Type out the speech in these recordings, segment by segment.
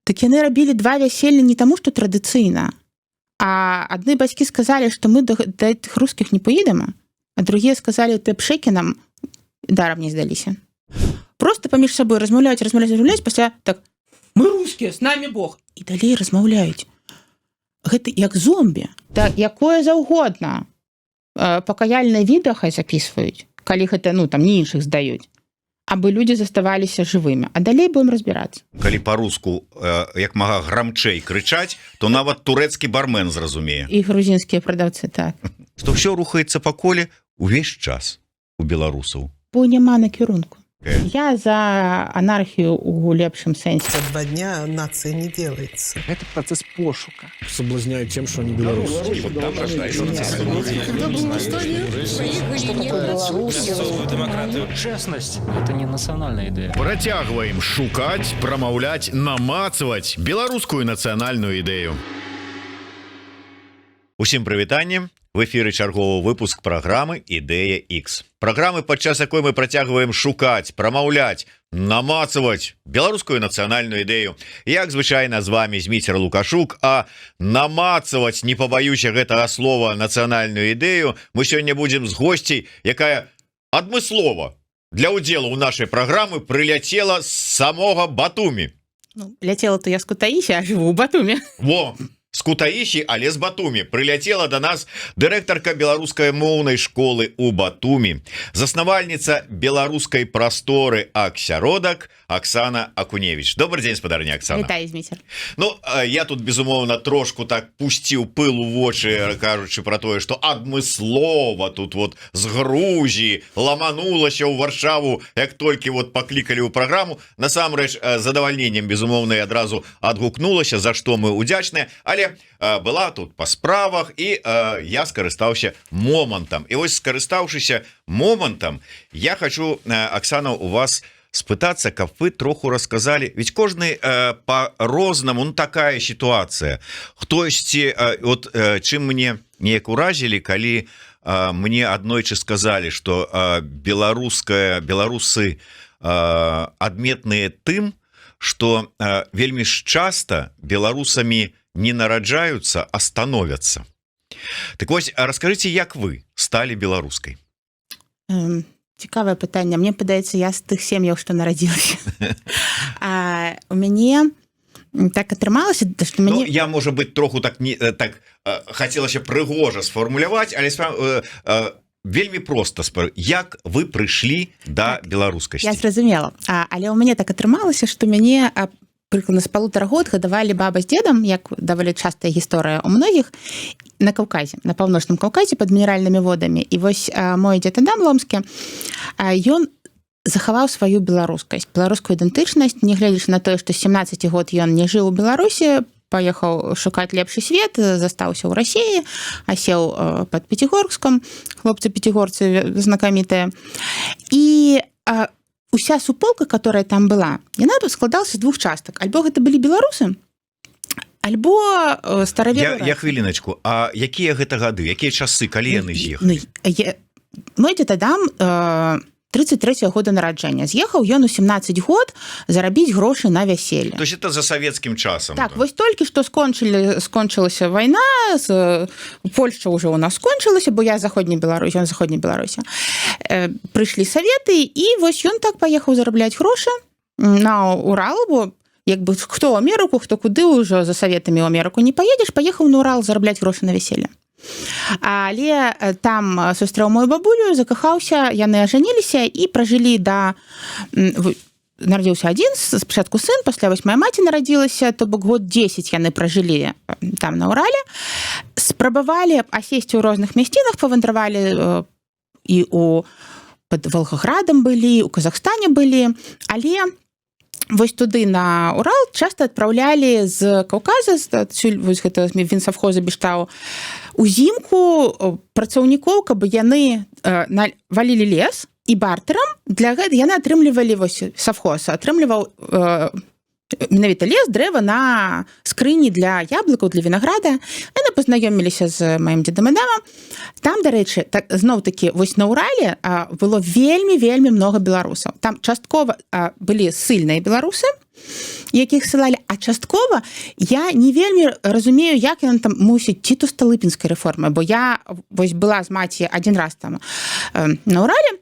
Так яны рабілі 2 вяселля не таму, што традыцыйна, а адны бацькі сказалі, што мы да тых рускіх не поедем, а другія сказалі, ты пшэкі нам дарам не здаліся. Просто паміж сабой размаўляюць, пасля так, мы рускія, з намі Бог. І далей размаўляюць. Гэта як зомбі. Да, якое заўгодна пакаяльнае відэа хай запісваюць, калі гэта, там не іншых здаюць, абы людзі заставаліся жывымі. А далей будем разбірацца. Калі па-руску як мага грамчэй крычаць, то нават турэцкі бармен зразумее. І грузінскія прадаўцы, так. Што ўсё рухаецца па коле увесь час у беларусаў. Бо няма накірунку. Я за анархию у лепшем сенсе. За 2 дня нация не делается. Это процесс пошука. Соблазняют тем, что они белорусы. И вот там рождается честность. Это не национальная идея. Працягваем шукаць, прамаўляць, намацваць беларускую нацыянальную ідэю. Усім прывітанне. В эфіры чарговы выпуск праграмы «Ідэя X». Праграмы, падчас якой мы працягваем шукаць, прамаўляць, намацаваць беларускую нацыянальную ідэю. Як звычайна з вами Зміцер Лукашук, а намацаваць, не пабаюся гэтага слова, нацыянальную ідэю мы сёння будзем з госцей, якая адмыслова для ўдзелу ў нашай праграмы прыляцела з самога Батумі. Ляцела-то я з Кутаісі, а жыву ў Батуме. Во! З Кутаісі, але з Батумі прыляцела да нас дырэктарка беларускай моўнай школы ў Батумі, заснавальніца беларускай прасторы Аксяродак Оксана Акуневич. Добрый дзень, спадарня Оксана. Вітаю, Зміцер. Я тут, безумоўна, трошку так пусціў пыл у вочы, кажучы пра тое, што адмыслова тут вот з Грузіі ламанулася ў Варшаву, як толькі вот паклікалі ў праграму. Насамрэч, задавальненнем, безумоўна, і адразу адгукнулася, за што мы удзячныя, але была тут па справах, і я скарыстаўся момантам. І вось, скарыстаўшыся момантам, я хочу, Оксана, у вас спытацца, каб вы троху расказалі, ведь кожны по-рознаму, такая ситуация. Хтосьці, вот чым мне неяк уразілі, калі мне аднойчы сказалі, што беларусы адметныя тым, што вельмі ж часта беларусамі не нараджаюцца, а становяцца. Так вось, раскажыце, як вы сталі беларускай? Цікавае пытанне. Мне падаецца, я з тых сем'яў, што нарадзілася. У мяне так атрымалася, што мяне... Я, можа быць, троху так хацелася прыгожа сфармуляваць, але вельмі проста. Як вы прыйшлі да беларускасці? Я зразумела. Але ў мяне так атрымалася, што мяне... прыкладна з 1,5 год гадавалі баба з дзедам, як даволі частая гісторыя у многіх, на Каўказе, на паўночным Каўказе пад мінеральнымі водамі. І вось мой дзед Адам Ломскі, ён захаваў сваю беларускасць, беларускую ідэнтычнасць, нягледзячы на тое, што з 17 год ён не жыў у Беларусі, паехаў шукаць лепшы свет, застаўся ў Расіі, асеў пад Пяцігорскам, хлопцы пяцігорцы знакамітыя. І уся суполка, которая там была, яна тут складалася з 2 частак. Альбо гэта былі беларусы, альбо стараверы. Я хвіліначку, а якія гэта гады, якія часы, калі яны з'ехалі? Мой дзед Адам 33-го года нараджэння. З'ехаў ён у 17 год зарабіць грошы на вяселле. То есть это за савецкім часам? Так, вось толькі што скончылася вайна, Польшча ўжо у нас скончылася, бо я заходняй Беларусі, ён заходняй Беларусі. Прыйшлі саветы, і вось ён так паехаў зарабляць грошы на Урал, бо як бы хто ў Амерыку, хто куды ўжо за саветамі ў Амерыку не паедзеш, паехаў на Урал зарабляць грошы на вяселле. Але там сустрэў мою бабулю, закахаўся, яны ажаніліся і пражылі нарадзіўся адзін, спачатку сын, пасля вось моя маці нарадзілася, то бок год 10 яны пражылі там на Урале, спрабавалі асесці ў розных мясцінах, павандравалі і пад Волгоградам былі, у Казахстане былі, але вось туды на Урал часта адпраўлялі з Каўказа, вось гэта вінсавхоза Бештау, узімку працаўнікоў, каб яны валілі лес, і бартэрам для гэта яны атрымлівалі, вось савхоз атрымліваў менавіта лес, дрэва на скрыні для яблыкаў, для вінаграда. Яны пазнаёміліся з маім дзедам і дамам. Там, дарэчы, так, зноў-такі, вось на Урале было вельмі многа беларусаў. Там часткова былі ссыльныя беларусы, якіх ссылалі, а часткова я не вельмі разумею, як ён там мусіць ці то сталыпінскай рэформы, бо я вось была з маці адзін раз там на Урале,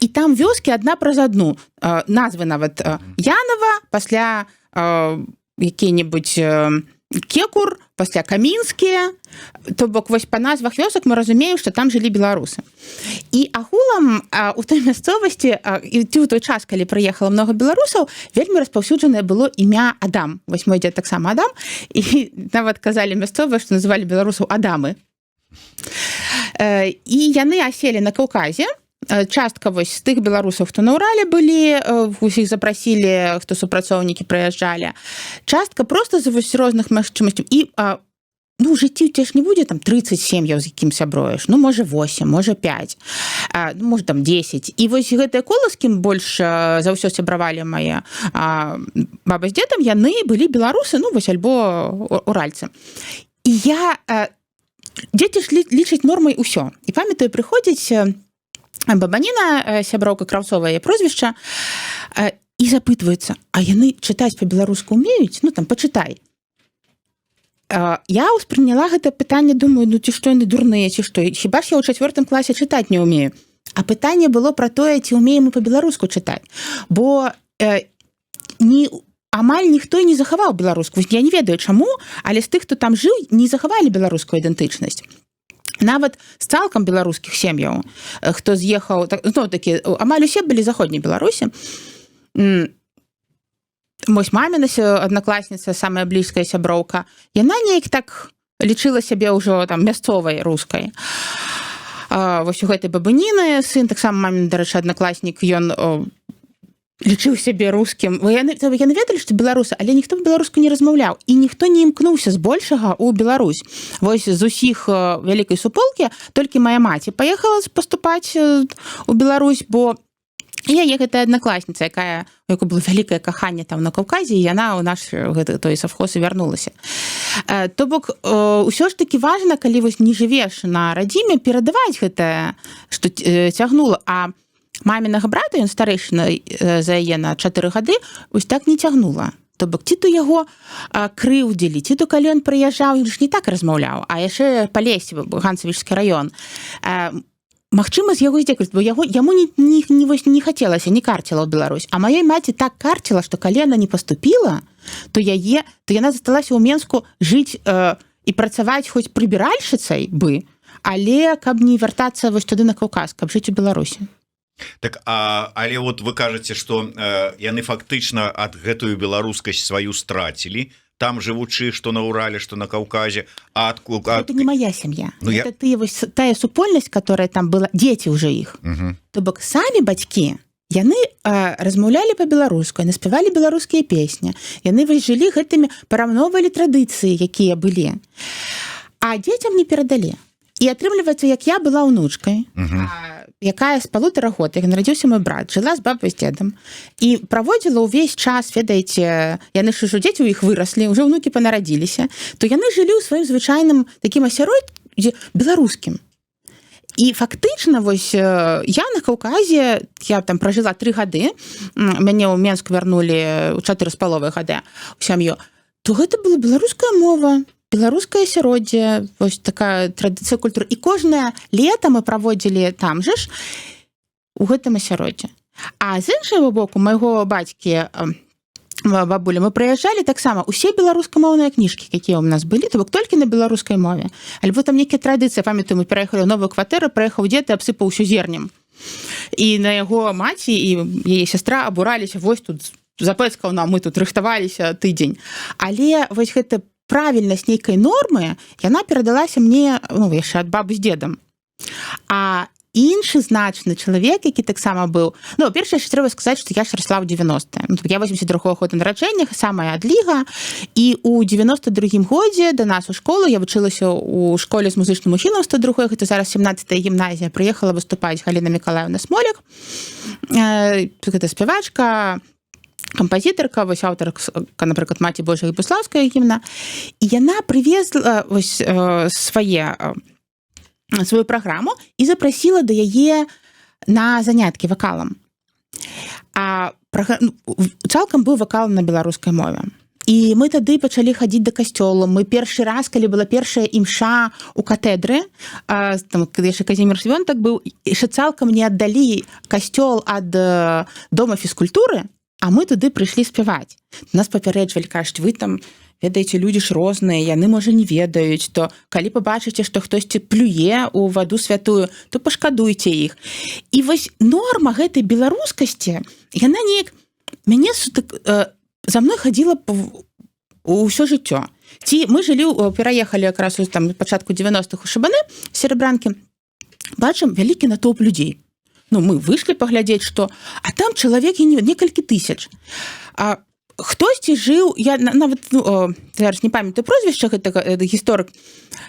і там вёскі адна праз адну. Назвы нават Янова, пасля які-небудзь Кекур, пасля Камінскія. То бок вось па назвах вёсак мы разумеем, што там жылі беларусы. І агулам у той мясцовасці, і ў той час, калі прыехала многа беларусаў, вельмі распаўсюджанае было імя Адам. Вось мой дзед таксама Адам, і нават казалі мясцовыя, што называлі беларусаў Адамы. І яны аселі на Каўказе. Частка вось з тых беларусаў, хто на Урале былі, усіх запрасілі, хто супрацоўнікі прыязджалі. Частка проста з вось розных магчымасцяў. І ну, у жыцці ў цябе ж не будзе там 30 сем'яў, з якім сяброеш. Ну, можа 8, можа 5, можа там 10. І вось гэтыя кола, з кім больш за ўсё сябравалі мае баба з дзедам, яны былі беларусы, ну, вось альбо уральцы. І дзеці ж лічаць нормай усё. І памятаю, прыходзіць Бабаніна, сяброўка Краўцовая прозвішча, і запытваюцца, а яны чытаць па-беларуску умеюць? Ну, там, пачытай. Я ўспрыняла гэта пытанне, думаю, ну, ці што яны дурныя, ці што? Хіба ж я ў 4 класе чытаць не ўмею? А пытанне было пра тое, ці ўмеем мы па-беларуску чытаць. Бо амаль ніхто і не захаваў беларуску. Я не ведаю, чаму, але з тых, хто там жыў, не захавалі беларускую ідэнтычнасць. Нават з цалкам беларускіх сем'яў, хто з'ехаў, зноў-такі, амаль усе былі заходняй Беларусі. Вось маміна аднакласніца, самая блізкая сяброўка, яна неяк так лічыла сябе ўжо там мясцовай рускай. Вось у гэтай бабыніны сын, таксама мамін, дарэчы, аднакласнік, ён лічыў сябе рускім. Яны ведалі, што беларусы, але ніхто беларуску не размаўляў. І ніхто не імкнуўся збольшага ў Беларусь. Вось з усіх вялікай суполкі толькі мая маці паехала паступаць у Беларусь, бо яе гэтая аднакласніца, у якой было вялікае каханне там на Каўказе, і яна ў наш той савхоз і вярнулася. То бок, усё ж такі важна, калі вось не жывеш на радзіме, перадаваць гэтае, што цягнула. А мамінага брата, ён старэйшы за яе на 4 гады, вось так не цягнула. То бок, ці то яго крыўдзілі, ці то калі ён прыязджаў, ён ж не так размаўляў, а яшчэ Палесе, Ганцавічскі раён. Магчыма, з яго здзекаюць, бо яму не хацелася, не карціла ў Беларусь. А маёй маці так карціла, што калі яна не паступіла, то яна засталася ў Менску жыць і працаваць хоць прыбіральшыцай бы, але каб не вяртацца вось туды на Каўказ, каб жыць у Беларусі. Так, але вот вы кажаце, што яны фактычна ад гэтую беларускасць сваю страцілі, там жывучы, што на Урале, што на Каўказе. Это не моя сям'я. Это тая супольнасць, которая там была, дзеці ўжо іх. То бок самі бацькі, яны размаўлялі па-беларуску, яны спявалі беларускія песні, яны вось жылі гэтымі, параўноўвалі традыцыі, якія былі. А дзецям не перадалі. І атрымліваецца, як я была ўнучкай, якая з 1,5 год, як нарадзіўся мой брат, жыла з бабай з дзедам і праводзіла ўвесь час, ведаеце, яны ж ужо дзеці ў іх выраслі, ўжо ўнукі панарадзіліся, то яны жылі ў сваім звычайным такім асяроддзі беларускім. І фактычна, вось, я на Каўказе, я там пражыла 3 гады, мяне ў Менск вярнулі ў 4,5 гады ў сям'ю, то гэта была беларуская мова, беларускае асяроддзе, вось такая традыцыя культуры. І кожнае лета мы праводзілі там же ж у гэтым асяроддзе. А з іншага боку, майго бацькі, бабуля, мы прыязджалі таксама усе беларускамоўныя кніжкі, якія ў нас былі, то бок толькі на беларускай мове. Альбо там нейкія традыцыі, памятаю, мы пераехалі ў новую кватэру, прыехаў дзед і абсыпаў усё зернем. І на яго маці і яе сястра абураліся, вось тут запэцкаў нам, мы тут рыхтаваліся тыдзень. Але вось гэта правільнасць нейкай нормы, яна перадалася мне, ну, яшчэ ад бабы з дзедам. А іншы значны чалавек, які таксама быў, ну, першае, што трэба сказаць, што я ж расла ў 90-е. Я 82-го года нараджэння, самая адліга, і ў 92-м годзе да нас у школу, я вучылася ў школе з музычным ухілам 102-й, гэта зараз 17-я гімназія, прыехала выступаць Галіна Мікалаевна Смолек, гэта спявачка, кампазітарка, вось аўтарка, напрыклад, маці Божая Буслаўская гімна, і яна прывезла вось сваю праграму і запрасіла да яе на заняткі вакалам. А цалкам быў вакал на беларускай мове. І мы тады пачалі хадзіць да касцёла. Мы першы раз, калі была першая імша ў катэдры, калі яшчэ Казімір Свёнтак быў, яшчэ цалкам не аддалі касцёл ад дома фізкультуры, а мы туды прыйшлі спяваць. Нас папярэджвалі, кажуць, вы там, ведаеце, людзі ж розныя, яны, можа, не ведаюць, то калі пабачыце, што хтосьці плюе ў ваду святую, то пашкадуйце іх. І вось норма гэтай беларускасці, яна неяк мяне за мной хадзіла ўсё жыццё. Ці мы пераехалі якраз там пачатку 90-х у Шабаны, Серабранкі, бачым вялікі натоўп людзей. Мы выйшлі паглядзець, што... А там чалавек некалькі тысяч. Хтосьці жыў, я нават зараз не памятаю прозвішча гэтага гісторык,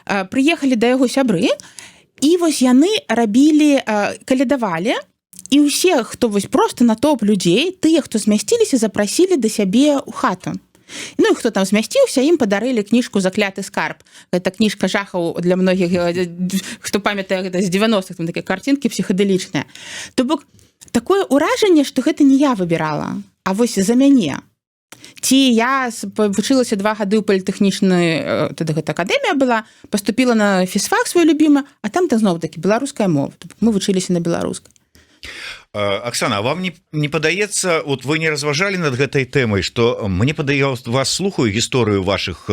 прыехалі да яго сябры, і вось яны рабілі, калядавалі, і ўсе, хто вось просто натоўп людзей, тыя, хто змясціліся, запрасілі да сябе ў хату. І хто там змясціўся, ім падарылі кніжку «Закляты скарб». Гэта кніжка жахаў для многіх, хто памятае гэта з 90-х, там такія картинкі псіхадэлічныя. То бок, такое ўражанне, што гэта не я выбірала, а вось за мяне. Ці я вучылася 2 гады ў політэхнічнай, тады гэта акадэмія была, паступіла на фізфак свой любімы, а там зноў-такі беларуская мова. Мы вучыліся на беларускай. Оксана, а вам не падаецца, вот вы не разважалі над гэтай тэмай, што мне падаецца, вас слухаю гісторыю вашых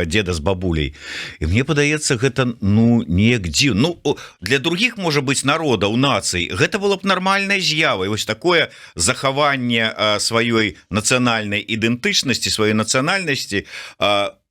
дзеда з бабуляй, і мне падаецца гэта неяк дзіўна. Для другіх, можа быць, народаў, нацый, гэта было б нармальнай з'явай, вось такое захаванне сваёй нацыянальнай ідэнтычнасці, сваёй нацыянальнасці,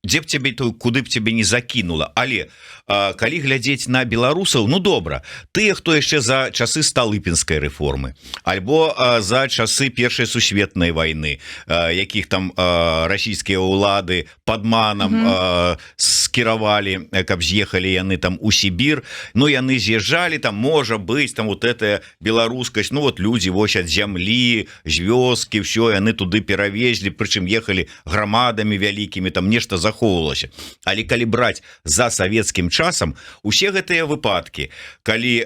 дзе б цябе, куды б цябе не закінула. Але калі глядзець на беларусаў, добра, тыя, хто яшчэ за часы сталыпінскай рэформы, альбо за часы Першай сусветнай вайны, якіх там расійскія ўлады падманам скіравалі, каб з'ехалі яны там у Сібір, яны з'язджалі, там можа быць, там вот этая беларускасць, людзі вось ад зямлі, з вёскі, ўсё, яны туды перавезлі, прычым ехалі грамадамі вялікімі, там нешта захоўвалася. Але калі браць за савецкім часам, усе гэтыя выпадкі, калі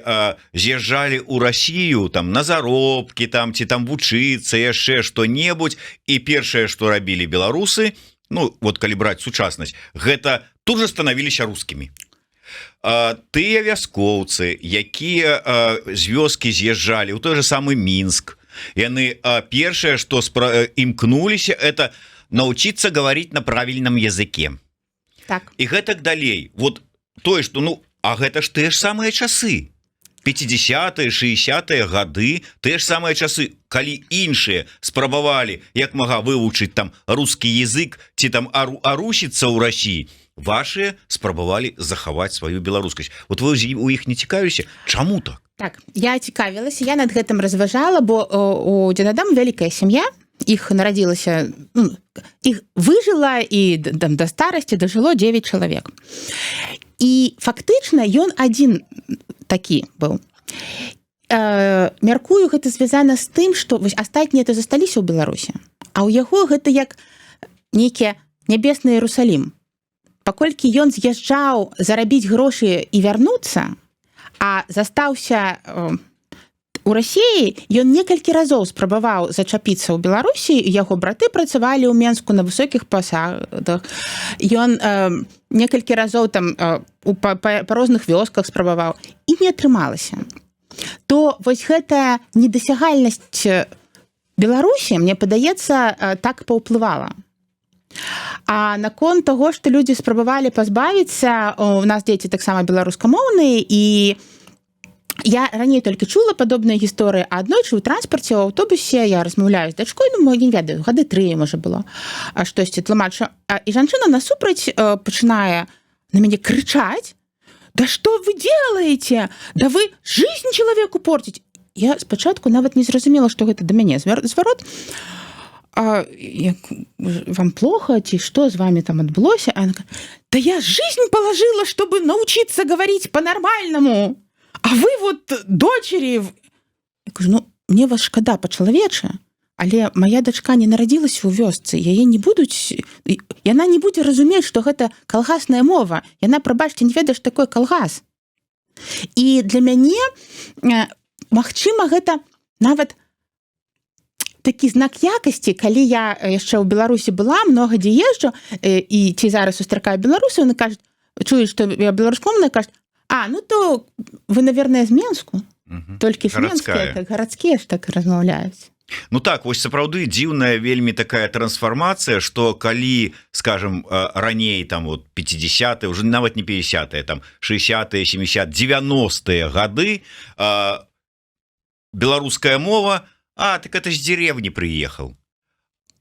з'язджалі ў Расію там на заробкі, там ці там вучыцца, яшчэ што-небудзь, і першае, што рабілі беларусы, вот калі браць сучаснасць, гэта тут жа станавіліся рускімі. Тыя вяскоўцы, якія з вёскі з'язджалі ў той же самы Мінск, яны першае, што імкнуліся, это научиться говорить на правильном языке. Так. І гэтак далей. Вот тое, што, а гэта ж тыя ж самыя часы. 50-е, 60-е гады, тыя ж самыя часы, калі іншыя спрабавалі, як мага вывучыць там рускі язык, ці там арусіцца ў Расіі, вашыя спрабавалі захаваць сваю беларускасць. Вот вы у іх не цікавіліся? Чаму так? Так, я цікавілася, я над гэтым разважала, бо у дзедадам вялікая сям'я, іх нарадзілася, іх выжыла і да старасці дажыло 9 чалавек. І фактычна ён адзін такі быў. Мяркую, гэта звязана з тым, што астатнія то засталіся ў Беларусі, а ў яго гэта як нейкі нябесны Іерусалім. Паколькі ён з'язджаў зарабіць грошы і вярнуцца, а застаўся у Расіі, ён некалькі разоў спрабаваў зачапіцца ў Беларусі, яго браты працавалі ў Менску на высокіх пасадах. Ён некалькі разоў там па розных вёсках спрабаваў, і не атрымалася. То вось гэтая недасягальнасць Беларусі, мне падаецца, так паўплывала. А наконт таго, што людзі спрабавалі пазбавіцца, у нас дзеці таксама беларускамоўныя, і я раней толькі чула падобныя гісторыі, а аднойчы ў транспарце, ў аўтобусе я размаўляю з дачкой, не ведаю, гады 3, можа, было, штосьці тлумачу. І жанчына насупраць пачынае на мяне крычаць: «Да што вы делаете? Да вы жизнь человеку портите!» Я спачатку нават не зразумела, што гэта да мяне зварот. Вам плохо, ці што з вами там адбылося? Да я жизнь положила, чтобы научиться говорить по-нормальному. А вы вот дочери... Я кажу, мне вас шкада па-чалавечы. але моя дачка не нарадзілася ў вёсцы, яна не будзе разумець, што гэта калгасная мова. Яна, прабачце, не ведае, што такое калгас. І для мяне, магчыма, гэта нават такі знак якасці, калі я яшчэ ў Беларусі была, многа дзе езджу, і ці зараз сустракаю беларусаў, яны кажуць, чуюць, што я беларускомоўная, кажуць, ну то вы, наверное, з Менску. Толькі ж менскія, так гарадскія ж так размаўляюць. Ну так, вось сапраўды дзіўная вельмі такая трансфармацыя, што калі, скажем, раней там вот 50-е, уже нават не 50-е, там 60-е, 70-е, 90-е гады беларуская мова, так это ж з деревні прыехаў.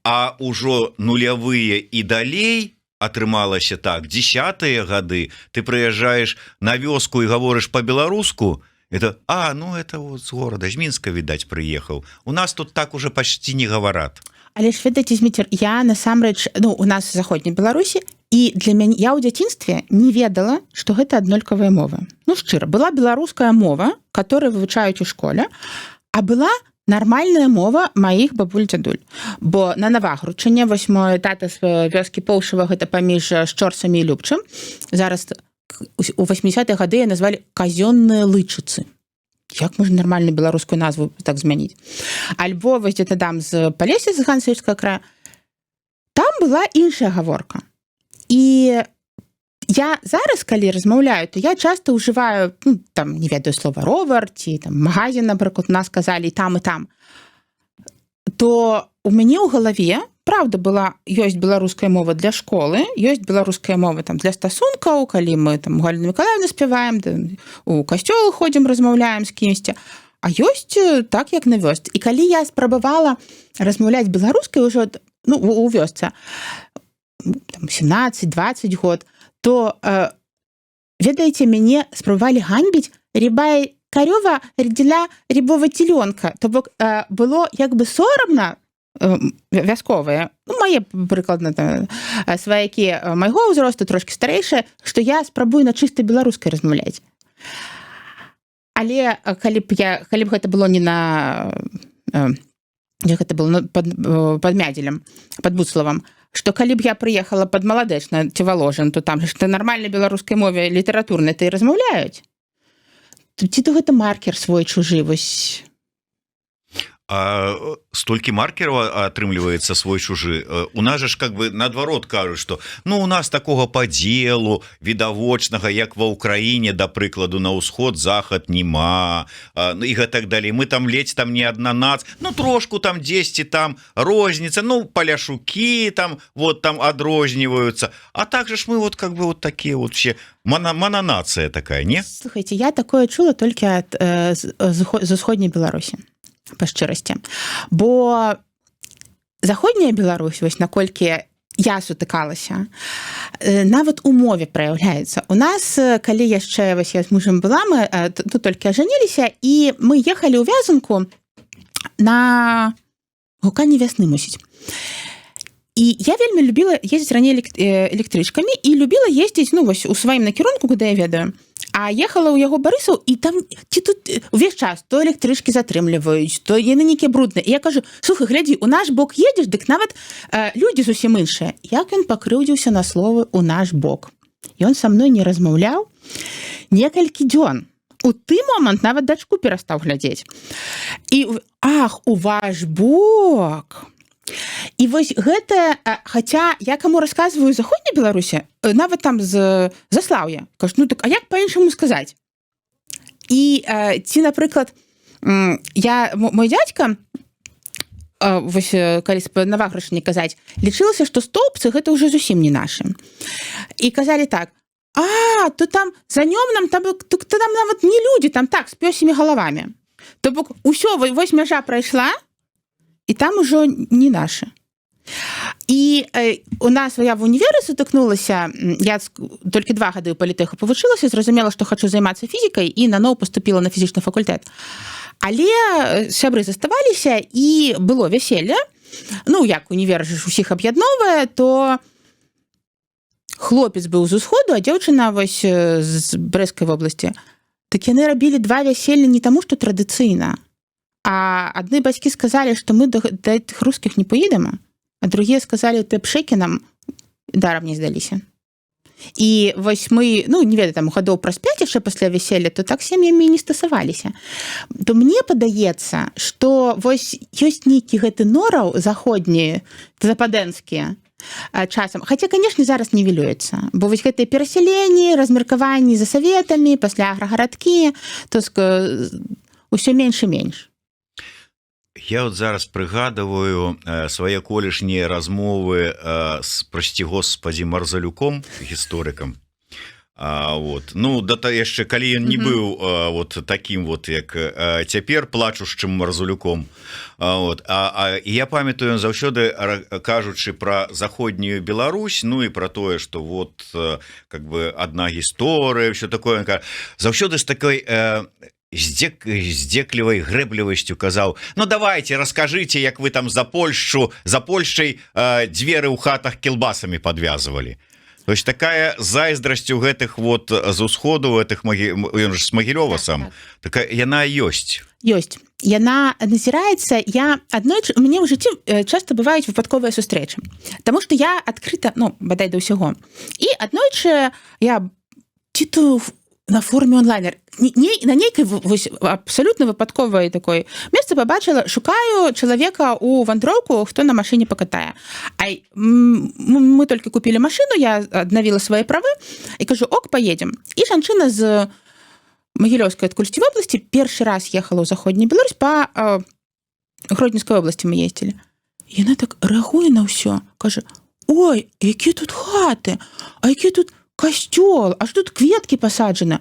А ўжо нулявыя і далей атрымалася так, 10-е гады ты прыязджаеш на вёску і гаворыш па-беларуску, это, это вот з города, з Мінска, відаць, прыехаў. У нас тут так уже почти не гаварат. Але ж, ведаеце, Зміцер, я насамрэч, у нас в заходняй Беларусі, і для мяне, я ў дзяцінстве не ведала, што гэта аднолькавая мова. Шчыра, была беларуская мова, которую вывучаюць у школе, а была нармальная мова маіх бабуль-дзядуль. Бо на Навагручыне, вось мой тата з вёскі Поўшава, гэта паміж Шчорцамі і Любчым, зараз у 80-е гады назвалі казённыя лычыцы. Як можна нармальную беларускую назву так змяніць? Альбо вось дзе-то там з Палесся, з Гансавічскага края, там была іншая гаворка. І я зараз, калі размаўляю, то я часта ўжываю, там, не ведаю, слова ровар, ці там магазин, напрыклад, нас казалі і там, то у мяне ў галаве, правда, ёсць беларуская мова для школы, ёсць беларуская мова там для стасункаў, калі мы там Галіну Мікалаївну спяваем, у касцёл ходзім, размаўляем з кімсьці, а ёсць так, як на вёсцы. І калі я спрабавала размаўляць беларускай ўжо, у вёсцы, 17-20 год, то, ведаеце, мяне спрабавалі ганьбіць рябая карёва родила рябого теленка. То бок было як бы сорамна вясковыя, мае прыкладна сваякі майго ўзросту, трошкі старэйшыя, што я спрабую на чыстай беларускай размаўляць. Але калі б гэта было не на гэта было пад Мядзелем, пад Буцлавам, што калі б я прыехала пад Маладэчна ці Воложин, то там што нармальнай беларускай мове літаратурнай то і размаўляюць. Ці то гэта маркер свой чужы, вось. А столькі маркераў атрымліваецца свой чужы. У нас же ж как бы наадварот кажуць, што у нас такога падзелу відавочнага, як ва ўкраіне, да прыкладу, на ўсход, захад нема, і гэтак далей. Мы там ледзь там не адна трошку там дзесьці там розніца, паляшукі там вот там адрозніваюцца. А так же ж мы вот как бы вот такія вот все мананацыя такая, не? Слухайте, я такое чула толькі з усходняй Беларусі. Па шчырасці. Бо заходняя Беларусь, вось наколькі я сутыкалася, нават у мове праяўляецца. У нас, калі яшчэ вось я з мужам была, мы тут толькі ажаніліся, і мы ехалі ў вязанку на гуканне вясны, мусіць. І я вельмі любіла ездзіць раней электрычкамі і любіла ездзіць, вось у сваім накірунку, куды я ведаю. А ехала ў яго Барысаў, і там ці тут увесь час то электрычкі затрымліваюць, то яны нейкія брудныя. І я кажу: слухай, глядзі, у наш бок едзеш, дык нават людзі зусім іншыя. Як ён пакрыўдзіўся на словы «у наш бок». Ён са мной не размаўляў некалькі дзён. У той момант нават дачку перастаў глядзець. І у ваш бок. І вось гэта, хаця я каму расказваю з заходняй Беларусі, нават там з Заслаўя, кажу, а як па-іншаму сказаць? І ці, напрыклад, мой дзядзька, вось калі на Вагручыне казаць, лічылася, што столбцы гэта ўжо зусім не нашы. І казалі так: то там за днём нам там нават не людзі, там так, з пёсімі галавамі. То бок усё, вось мяжа прайшла, і там ужо не нашы. І у нас я в універі сутыкнулася, я толькі 2 гады ў палітэху павучылася, зразумела, што хачу займацца фізікай, і наноў паступіла на фізічны факультэт. Але сябры заставаліся, і было вяселле. Як універ ж усіх аб'ядноўвае, то хлопец быў з усходу, а дзяўчына вось з Брэскай вобласці. Так яны рабілі 2 вяселля не таму, што традыцыйна, А адны бацькі сказалі, што мы да гэтых рускіх не поедем, а другія сказалі, ты пшекі нам дарам не здаліся. І вось мы, ну, не ведаю, там, гадоў праз 5 яшчэ пасля вяселля, то так сем'ямі не стасаваліся. То мне падаецца, што вось ёсць нейкі гэты нораў заходнія, западэнскія, часам. Хаця, канешне, зараз нівелюецца, бо вось гэтыя перасяленні, размеркаванні за саветамі, пасля аграгарадкі, то ўсё менш і менш. Я вот зараз прыгадываю свае колішнія размовы з, прости господи, Марзалюком, гісторыкам. Вот. Ну, да яшчэ, калі ён не быў вот таким вот, як цяпер, плачушчым Марзалюком. Вот. І я памятаю, ён заўсёды, кажучы пра заходнюю Беларусь, ну і пра тое, што вот как бы адна гісторыя, ўсё такое, заўсёды з такой здзеклівай грэблівасцю казаў: ну давайте расскажите, як вы там за Польшчай дзверы ў хатах кілбасамі подвязывали. То есть такая зайздрасць у гэтых вот з усходу, гэтых ён ж з Магілёва сам, такая яна ёсць. Ёсць. Яна назіраецца, у мяне ў жыцці часта бываюць выпадковыя сустрэчы, таму што я адкрыта, ну, бадай да ўсяго. І аднойчы я ці-то на форуме онлайнер на нейкай абсалютна выпадковай такой месцы пабачыла, шукаю чалавека ў вандроўку, хто на машыне пакатае. Мы толькі купілі машыну, я аднавіла свае правы і кажу: ок, поедем. І жанчына з Магілёўскай адкульсьці вобласці першы раз ехала ў заходняй Беларусь, па Гродненскай вобласці мы ездзілі. Яна так рэагуе на ўсё, кажа: ой, якія тут хаты, а які тут касцёл, аж тут кветкі пасаджаны.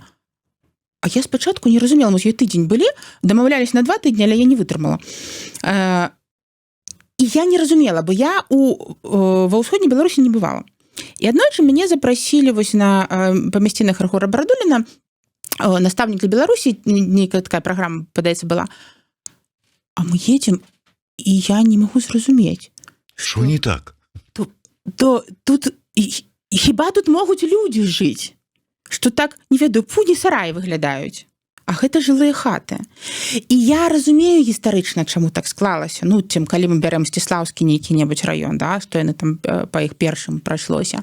А я спачатку не разумела, мы з ёй тыдзень былі, дамаўлялись на 2 тыдні, але я не вытрымала. І я не разумела, бо я ва ўсходняй Беларусі не бывала. І аднойчы мяне запрасілі вось на памясцінах Рагора Барадуліна, настаўнік для Беларусі, нейкая такая праграма, падаецца, была. А мы едзем, і я не магу зразумець. Што не так? Тут хіба тут могуць людзі жыць? Што так, не ведаю, пуні сараі выглядаюць. А гэта жылыя хаты. І я разумею гістарычна, чаму так склалася. Ну, тым, калі мы бярем Сціслаўскі нейкі-небудзь раён, да, што яны там па іх першым прайшлося.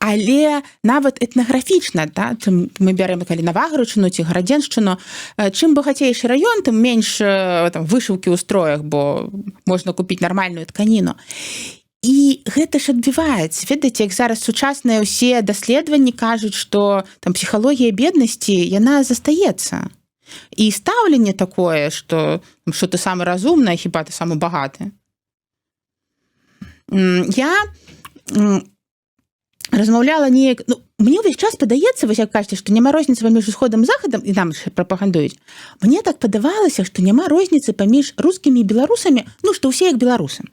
Але нават этнаграфічна, да, мы бярем, калі Навагрудчыну ці Гарадзеншчыну, чым багацейшы раён, тым менш там, вышыўкі ў строях, бо можна купіць нармальную тканіну. І гэта ж адбіваецца. Ведаеце, як зараз сучасныя ўсе даследаванні кажуць, што там псіхалогія беднасці, яна застаецца. І стаўленне такое, што ты самы разумны, хіба ты самы багаты. Я размаўляла неяк... Ну, мне ўвесь час падаецца, вось як кажаце, што няма розніцы паміж усходам і захадам, і нам ж прапагандуюць. Мне так падавалася, што няма розніцы паміж рускімі і беларусамі, ну, што ўсе як беларусы.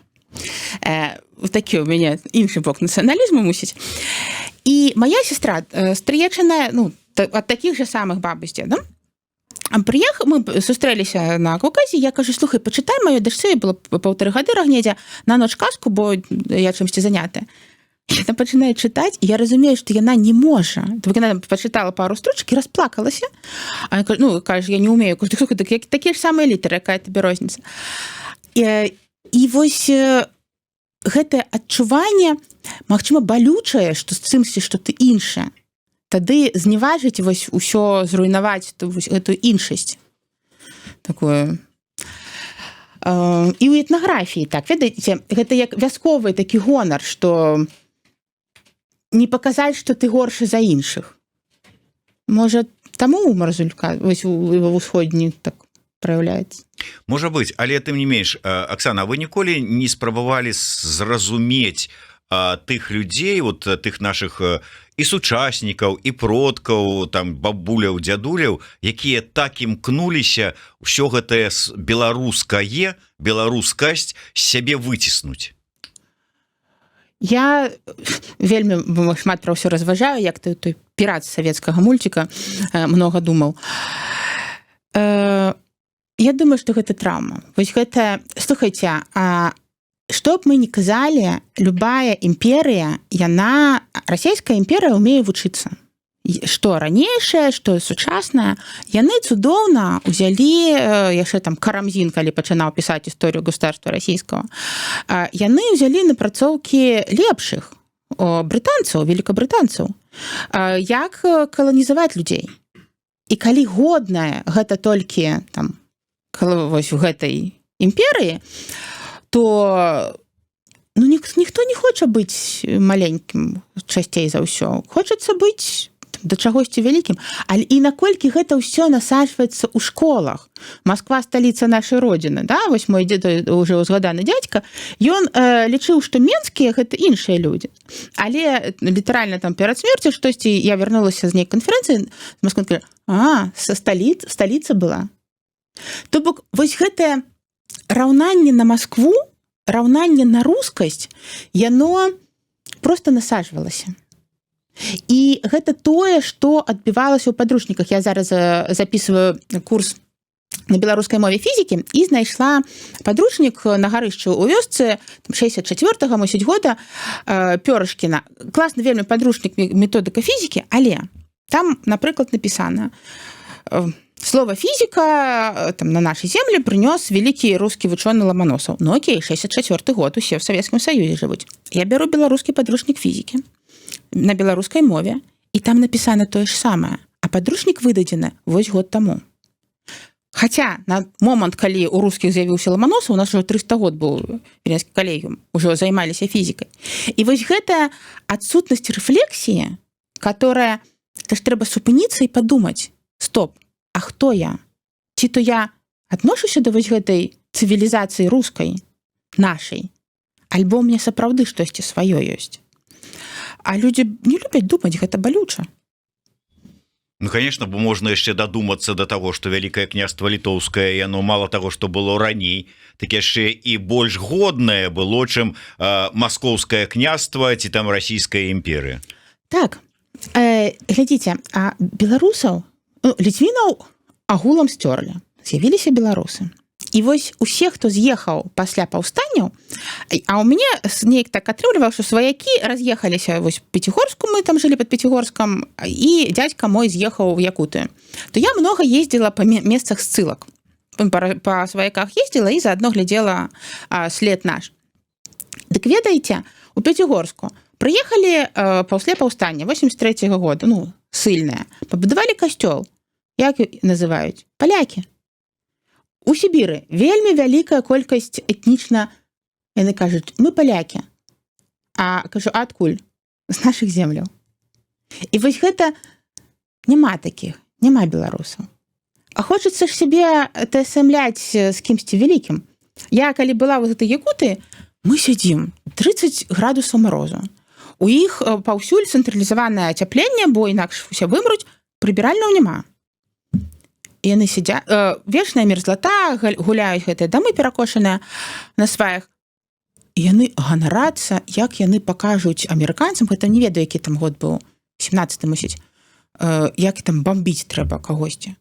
Такі ў мяне іншы бок нацыяналізму мусіць. І моя сестра, стрыечаная, ну, ад такіх жа самых бабы з дзедам, мы сустрэліся на Каўказі, я кажу: слухай, пачытай маёй дачцы, было 1,5 гады рагнедзя, на ноч казку, бо я чымсьці занятая. Яна пачынае чытаць, і я разумею, што яна не можа. Яна пачытала пару строчак і расплакалася. А я кажу: ну, кажа, я не умею. Кажу: слухай, такія ж самыя літары, якая табе розніца. І вось гэтае адчуванне, магчыма, балючае, што з чымсьці, што ты інша, тады зневажыць вось усё, зруйнаваць гэтую іншасць. Такое. І ў этнаграфіі так, ведаеце, гэта як вясковы такі гонар, што не паказаць, што ты горшы за іншых. Можа, таму у Марзалюка вось ва ўсходні так проявляецца. Можа быць, але тым не менш, Аксана, вы ніколі не спрабавалі зразумець тых людзей, вот тых нашых і сучаснікаў, і продкаў, там бабуляў, дзядуляў, якія так імкнуліся ўсё гэтае беларускасць з сябе выціснуць? Я вельмі шмат пра ўсё разважаю, як той пірат савецкага мульціка многа думаў. Я думаю, што гэта траўма. Вось гэта, слухайце, што б мы не казалі, любая імперыя, расійская імперыя ўмее вучыцца. што ранейшае, што сучаснае, яны цудоўна ўзялі яшчэ там Карамзін, калі пачынаў пісаць гісторыю государства расійскага, яны ўзялі напрацоўкі лепшых брытанцаў, великабрытанцаў, як каланізаваць людзей. І калі годнае гэта толькі там вось у гэтай імперыі, то ніхто не хоча быць маленькім часцей за ўсё. Хочацца быць да чагосьці вялікім. Але і наколькі гэта ўсё насаджваецца ў школах. Москва сталіца нашай родзіны, да? Вось мой дзед, уже узгаданы дядька, ён лічыў, што менскія гэта іншыя людзі. Але літаральна там перад смерцю штосьці я вярнулася з нейкай канферэнцыі, Москва кажа: сталіца была. То бок вось гэтае раўнанне на Маскву, раўнанне на рускасць, яно проста насаджвалася. І гэта тое, што адбівалася ў падручніках. Я зараз записываю курс на беларускай мове фізікі і знайшла падручнік на гарышчы ў вёсцы 64-го, мусіць, года Пёрышкіна. Класны вельмі падручнік методыка фізікі, але там, напрыклад, напісана: слово фізіка там, на нашай землі прынёс вялікі рускі вучоны Ломоносов. Ну окей, 64-й год, усе ў Савецкім Саюзе жывуць. Я бяру беларускі падручнік фізікі на беларускай мове, і там напісана тое ж самае, а падручнік выдадзены вось год таму. Хаця на момант, калі у рускіх з'явіўся Ломоносов, у нас уже 300 год быў Віленскі калегіум, ужо займаліся фізікай. І вось гэтая адсутнасць рэфлексіі, которая, это ж трэба супыніцца і падумаць: стоп, а хто я? Ці то я адношуся да вось гэтай цывілізацыі рускай, нашай, альбо мне сапраўды штосьці сваё ёсць? А людзі не любяць думаць, гэта балюча. Ну, конечно, бо можна яшчэ дадумацца да таго, што вялікае княства літоўскае, яно мала таго, што было раней, так яшчэ і больш годнае было, чым маскоўскае княства ці там расійская імперыя. Так, глядзіце, а беларусаў, літвінаў агулам сцёрлі, з'явіліся беларусы. І вось усе, хто з'ехаў пасля паўстанняў, а ў мяне неяк так атрымліваў, што сваякі раз'ехаліся вось Пяцігорску, мы там жылі пад Пяцігорскам, і дядька мой з'ехаў в Якутыю. То я много ездзіла па месцах ссылак. Па сваяках ездзіла і заадно глядзела след наш. Дык ведаеце, у Пяцігорску прыехалі пасля паўстання 83-го года, ну, ссыльныя, пабудавалі касцёл. Як называюць? Палякі. У Сібіры вельмі вялікая колькасць этнічна, яны кажуць: мы палякі. А кажу: а адкуль? З нашых земляў. І вось гэта няма такіх, няма беларусаў. А хочацца ж сябе тасамляць з кімсьці вялікім. Я, калі была ў гэтай Якутыі, мы сядзім 30 градусаў марозу. У іх паўсюль цэнтралізаванае ацяпленне, бо інакш усе вымруць, прыбіральняў няма. І яны сядзяць, вечная мерзлата, гуляюць гэтыя дамы перакошаныя на сваях. І яны ганарацца, як яны пакажуць амерыканцам, гэта не ведаю, які там год быў, 17-й, мусіць, як там бомбіць трэба кагосьці.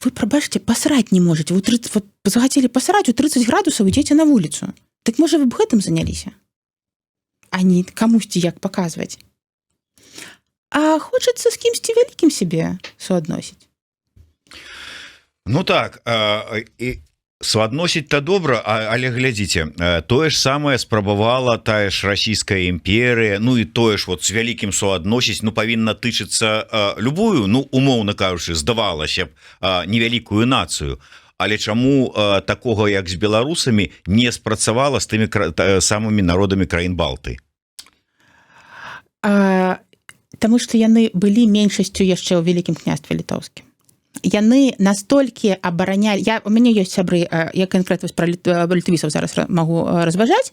Вы, прабачце, пасраць не можаце. Вы захацелі пасраць у 30 градусаў, ідзеце на вуліцу. Так можа вы б гэтым заняліся? А не камусьці як паказваць. А хочацца з кімсьці вялікім сябе суадносіць. Ну так, суадносіць-то добра, але глядзіце, тое ж самае спрабавала тая ж расійская імперыя, ну і тое ж вот з вялікім суадносіць, ну павінна тычыцца любую, ну умоўна кажучы, здавалася б, невялікую нацыю. Але чаму такога, як з беларусамі, не спрацавала з тымі самымі народамі краін Балты? Таму што яны былі меншасцю яшчэ ў вялікім княстве літоўскім. Яны настолькі абаранялі... У мяне ёсць сябры, я канкрэтна пра літвісаў зараз магу разважаць,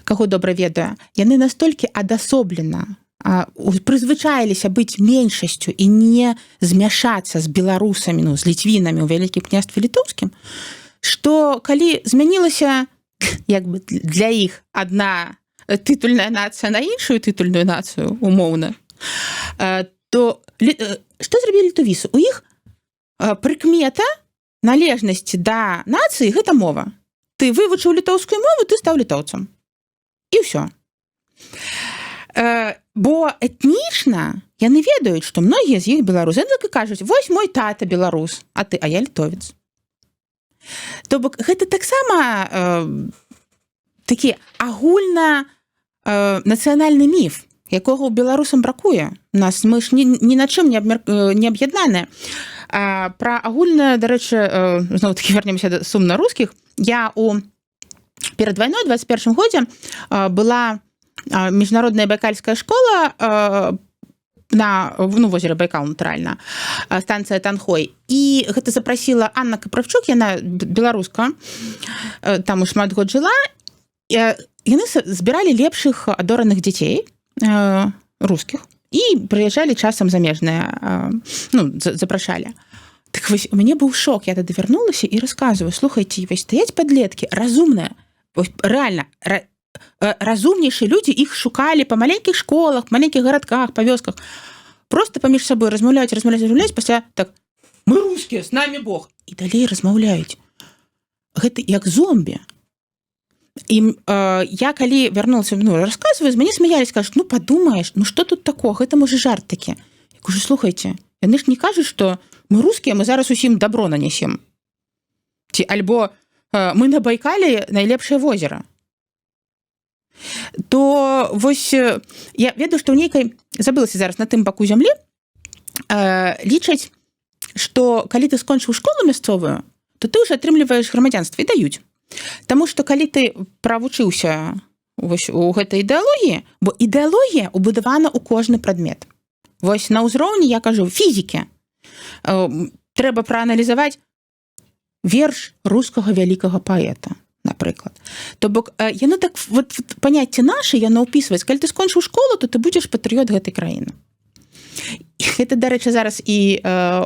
каго добра ведаю. Яны настолькі адасоблена прызвычаіліся быць меншасцю і не змяшацца з беларусамі, ну, з літвінамі ў вялікім княстве літоўскім, што калі змянілася як бы для іх адна тытульная нацыя на іншую тытульную нацыю, умоўна, то што зрабілі літвісы? У іх прыкмета належнасці да нацыі гэта мова. Ты вывучыў літоўскую мову, ты стаў літоўцам. І ўсё. Бо этнічна яны ведаюць, што многія з іх беларусы. Яны так і кажуць: вось мой тата беларус, а я літовец. То бок гэта таксама такі агульна нацыянальны міф, якога ў беларусам бракуе. Мы ж ні на чым не аб'яднаныя. Пра агульна, дарэчы, зноў-такі вернемся сумна рускіх. Я перад вайной, 21 годзе, была міжнародная байкальская школа на возеры Байкал, натуральна, станцыя Танхой. І гэта запрасіла Анна Каправчук, яна беларуска, там шмат год жыла. Яны збіралі лепшых адораных дзяцей рускіх і прыязджалі часам замежныя, запрашалі. Так вось, у мяне быў шок. Я тады вярнулася і расказваю: слухайце, вось стаяць падлеткі, разумныя, рэальна, разумнейшыя людзі, іх шукалі па маленькіх школах, маленькіх гарадках, па вёсках. Просто паміж сабой размаўляюць, пасля так: мы рускія, з намі Бог. І далей размаўляюць. Гэта як зомбі. І я калі вярнулася, расказваю, з мяне смяялись, кажуць: падумаеш, што тут такого, гэта можа жарт такі. Я кажу: слухайце, яны ж не кажуць, што мы рускія, мы зараз усім добро нанесем. Ці альбо мы на Байкале найлепшае возера. То вось я ведаю, што ў нейкай, забылася зараз, на тым баку зямлі, лічаць, што калі ты скончыў школу мясцовую, то ты ўжо атрымліваеш грамадзянства і даюць. Таму што калі ты правучыўся у гэтай ідэалогіі, бо ідэалогія убудавана ў кожны прадмет. Вось на ўзроўні, я кажу, фізікі. Трэба прааналізаваць верш рускага вялікага паэта, напрыклад. То бок яно так, паняцце наша, яно ўпісваецца: калі ты скончыў школу, то ты будзеш патрыёт гэтай краіны. Гэта, дарэчы, зараз і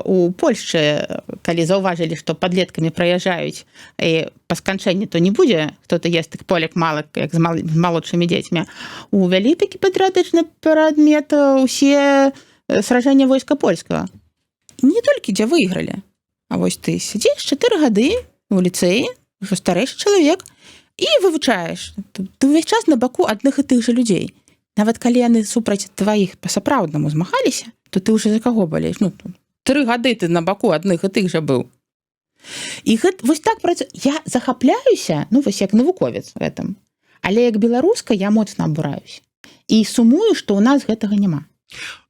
у Польшчы, калі заўважылі, што падлеткамі праязджаюць, і па сканчэнні то не будзе хто-то есць поляк малак, як з малодшымі дзецьмі, увялі такі патрыятычны прадмет усе сражэння войска польскага. Не толькі дзе выйгралі, а вось ты сядзіш 4 гады у ліцэі, ўжо старэйшы чалавек, і вывучаеш. Ты ўвесь час на баку адных і тых жа людзей. Нават калі яны супраць тваіх па-сапраўднаму змагаліся, то ты ўжо за каго балееш? 3 гады ты на баку адных і тых жа быў. І вось так працуе. Я захапляюся, вось як навуковец гэтым, але як беларуска я моцна абураюся. І сумую, што ў нас гэтага няма.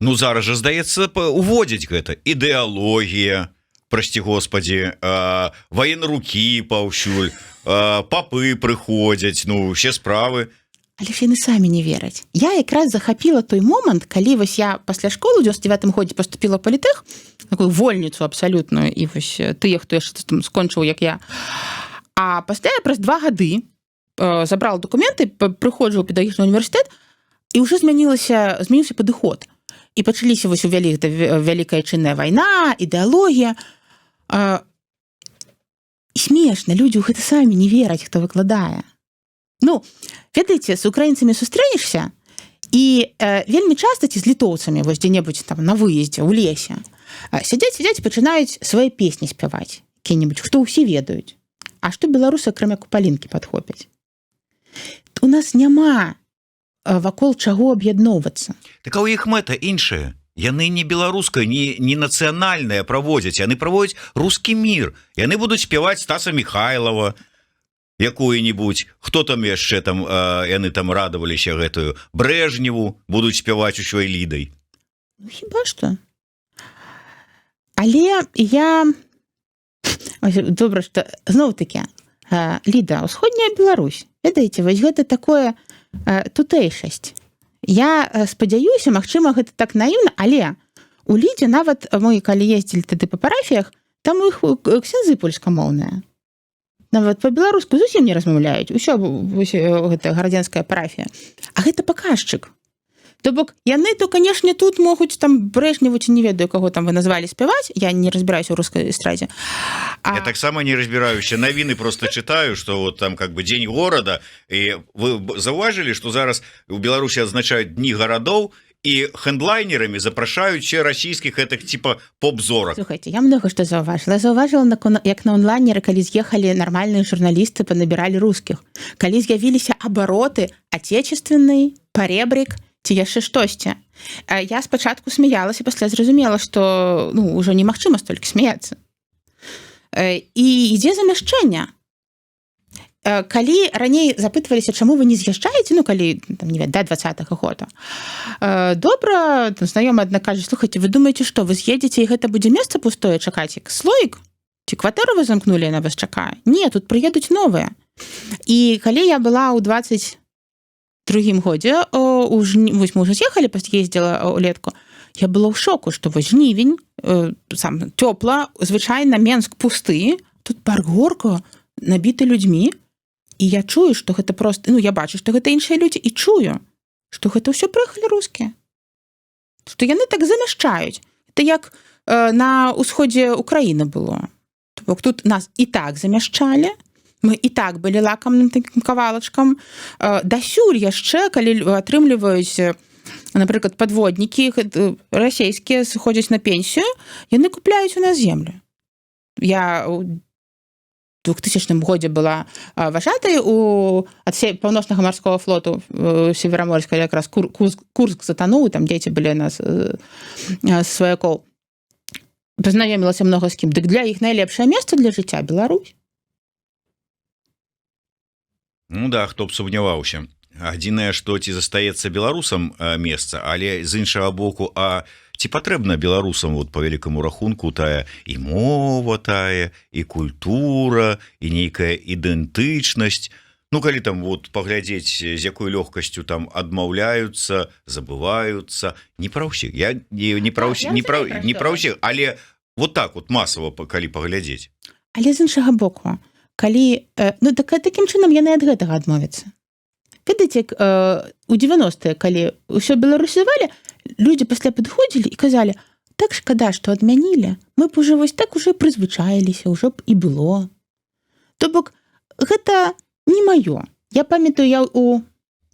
Зараз жа, здаецца, уводзіць гэта ідэалогія, прасці Господі, ваенрукі паўсюль, папы прыходзяць, усе справы. Але ж яны самі не вераць. Я якраз захапіла той момант, калі вось я пасля школы ў 99 годзе паступіла ў палітэх, такую вольніцу абсалютную, і вось тыя, хто яшчэ скончыў, як я. А пасля я праз 2 гады забрала дакументы, прыходжу ў педагагічны універсітэт, і ўжо змяніўся падыход. І пачаліся вось вялікая чынная вайна, ідэалогія. Смешна, людзі ў гэта самі не вераць, хто выкладае. Ведаеце, з украінцамі сустрэнешся, і вельмі часта ці з літоўцамі, вось дзе-небудзь там на выездзе, ў лесе, сядзяць, пачынаюць свае песні спяваць, якія-небудзь, што ўсе ведаюць. А што беларусы, акрамя купалінкі, падхопяць? У нас няма вакол чаго аб'ядноўвацца. Так а ў іх мэта іншая. Яны не беларуская, не нацыянальная праводзяць, яны праводзяць рускі мір. Яны будуць спяваць Стаса Михайлова, якую-нибудь, хто там яшчэ там, яны там радаваліся гэтую, Брежневу будуць спяваць усёй лідай. Хіба што. Але я... Добра, што зноў-такі, Ліда, усходняя Беларусь, ведаеце, вось гэта такое тутэйшасць. Я спадзяюся, магчыма, гэта так наіўна, але у Лідзе нават мы, калі ездзілі тады па парафіях, там у іх ксяндзы польскамоўныя. Нават па-беларуску зусім не размаўляюць. Усё гэта гарадзянская парафія. А гэта паказчык. То бок, яны то, канешне, тут могуць там Брежневу, ці не ведаю, каго там вы назвалі спяваць. Я не разбіраюся ў рускай эстрадзе. Я таксама не разбіраюся. Навіны просто чытаю, што вот там как бы дзень горада. І вы заўважылі, што зараз у Беларусі адзначаюць дні гарадоў, і хендлайнерамі запрашаюць ще расійскіх гэтых типа поп-зорак. Слухайте, я много што заўважыла. Заўважыла, як на онлайнеры, калі з'ехалі нармальныя журналісты, панабіралі рускіх. Калі з'явіліся абароты отечественный, поребрик ці яшчэ штосьці. Я спачатку смяялася, пасля зразумела, што ўжо немагчыма столькі смяяцца. І ідзе замяшчэнне. Калі раней запытваліся, чаму вы не з'язджаеце, калі да 20-го года, добра, знаёмы адна кажа, слухайце, вы думаеце, што вы з'едзеце і гэта будзе месца пустое чакаць, як слоік? Ці кватэру вы замкнулі, на вас чакае? Не, тут прыедуць новыя. І калі я была ў 23-м годзе, вось мы ўжо з'ехалі, ездзіла ўлетку, я была ў шоку, што вось жнівень, сам цёпла, звычайна Менск пусты, тут парк Горкага набіты людзьмі, і я чую, што гэта проста, я бачу, што гэта іншыя людзі, і чую, што гэта ўсё прыехалі рускія. Што яны так замяшчаюць. Это як на ўсходзе Украіны было. Бо тут нас і так замяшчалі, мы і так былі лакамным такім кавалачкам. Дасюль яшчэ, калі атрымліваюць, напрыклад, падводнікі расійскія сыходзяць на пенсію, яны купляюць у нас землю. Я ў 2000 годзе была вожатай ад паўночнага марскога флоту Севераморска, якраз Курск затануў, там дзеці былі нас сваякоў. Пазнаёмілася многа з кім. Дык для іх найлепшае месца для жыцця Беларусь. Да, хто б сумняваўся. Адзінае, што ці застаецца беларусам месца, але з іншага боку, ці патрэбна беларусам по вялікаму рахунку тая і мова тая, і культура, і нейкая ідэнтычнасць. Калі там паглядзець, з якой лёгкасцю там адмаўляюцца, забываюцца, не пра ўсіх. Я не пра ўсіх, але так масава, калі паглядзець. Але з іншага боку, калі, такім чынам яны ад гэтага адмовяцца. Ведаеце, у 90-е, калі ўсё беларусізавалі, людзі пасля падходзілі і казалі, так шкада, што адмянілі, мы б ужо вось так уже прызвычаіліся, ўжо б і было. То бок, гэта не маё. Я памятаю, я у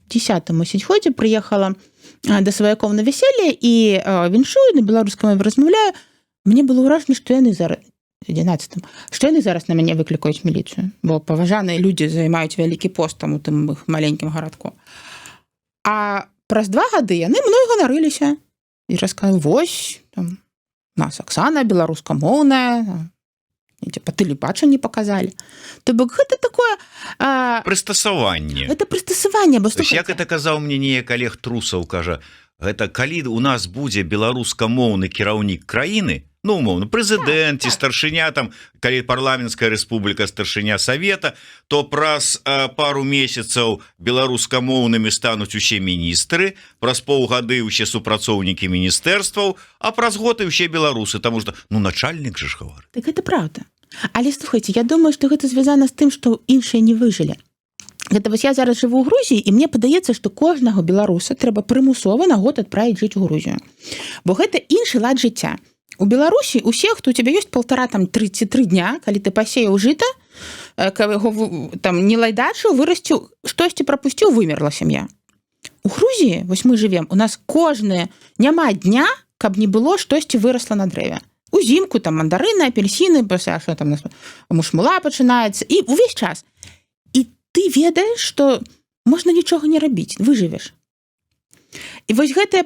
10-му сельходзе прыехала да сваякоў на вяселле і віншую, на беларускай мове размаўляю. Мне было ўражанне, што яны зараз, 11-м, што яны зараз на мяне выклікаюць міліцыю, бо паважаныя людзі займаюць вялікі пост там у тым іх маленькім гарадку. А праз 2 гады яны мной ганарыліся і расказалі, вось, там, нас Аксана беларускамоўная, па тэлебачанні паказалі. То бок гэта такое... Прыстасаванне. Гэта прыстасаванне, бо слухайце. Як это казаў мне неяк Олег Трусаў, кажа, гэта калі у нас будзе беларускамоўны кіраўнік краіны, умоўно, прэзідэнт ці старшыня, там, калі парламенцкая рэспубліка, старшыня савета, то праз пару месяцаў беларускамоўнымі стануць усе міністры, праз паўгады ўсе супрацоўнікі міністэрстваў, а праз год і ўсе беларусы, таму што, начальнік жа ж гаварыць. Так гэта правда. Але, слухайце, я думаю, што гэта звязана з тым, што іншыя не выжылі. Гэта вось я зараз жыву ў Грузіі, і мне падаецца, што кожнага беларуса трэба прымусова на год адправіць жыць у Грузію. Бо гэта іншы лад жыцця. У Беларусі ўсе, хто у тебя ёсць 1,5-33 дня, калі ты пасеяў жыта, там не лайдачыў, вырасціў, штосьці прапусціў, вымерла сям'я. У Грузіі, вось мы жывем, у нас няма дня, каб не было штосьці вырасла на дрэве. Узімку там мандарыны, апельсіны, пасля што там мушмула пачынаецца, і увесь час. І ты ведаеш, што можна нічога не рабіць, выжывеш. І вось гэтае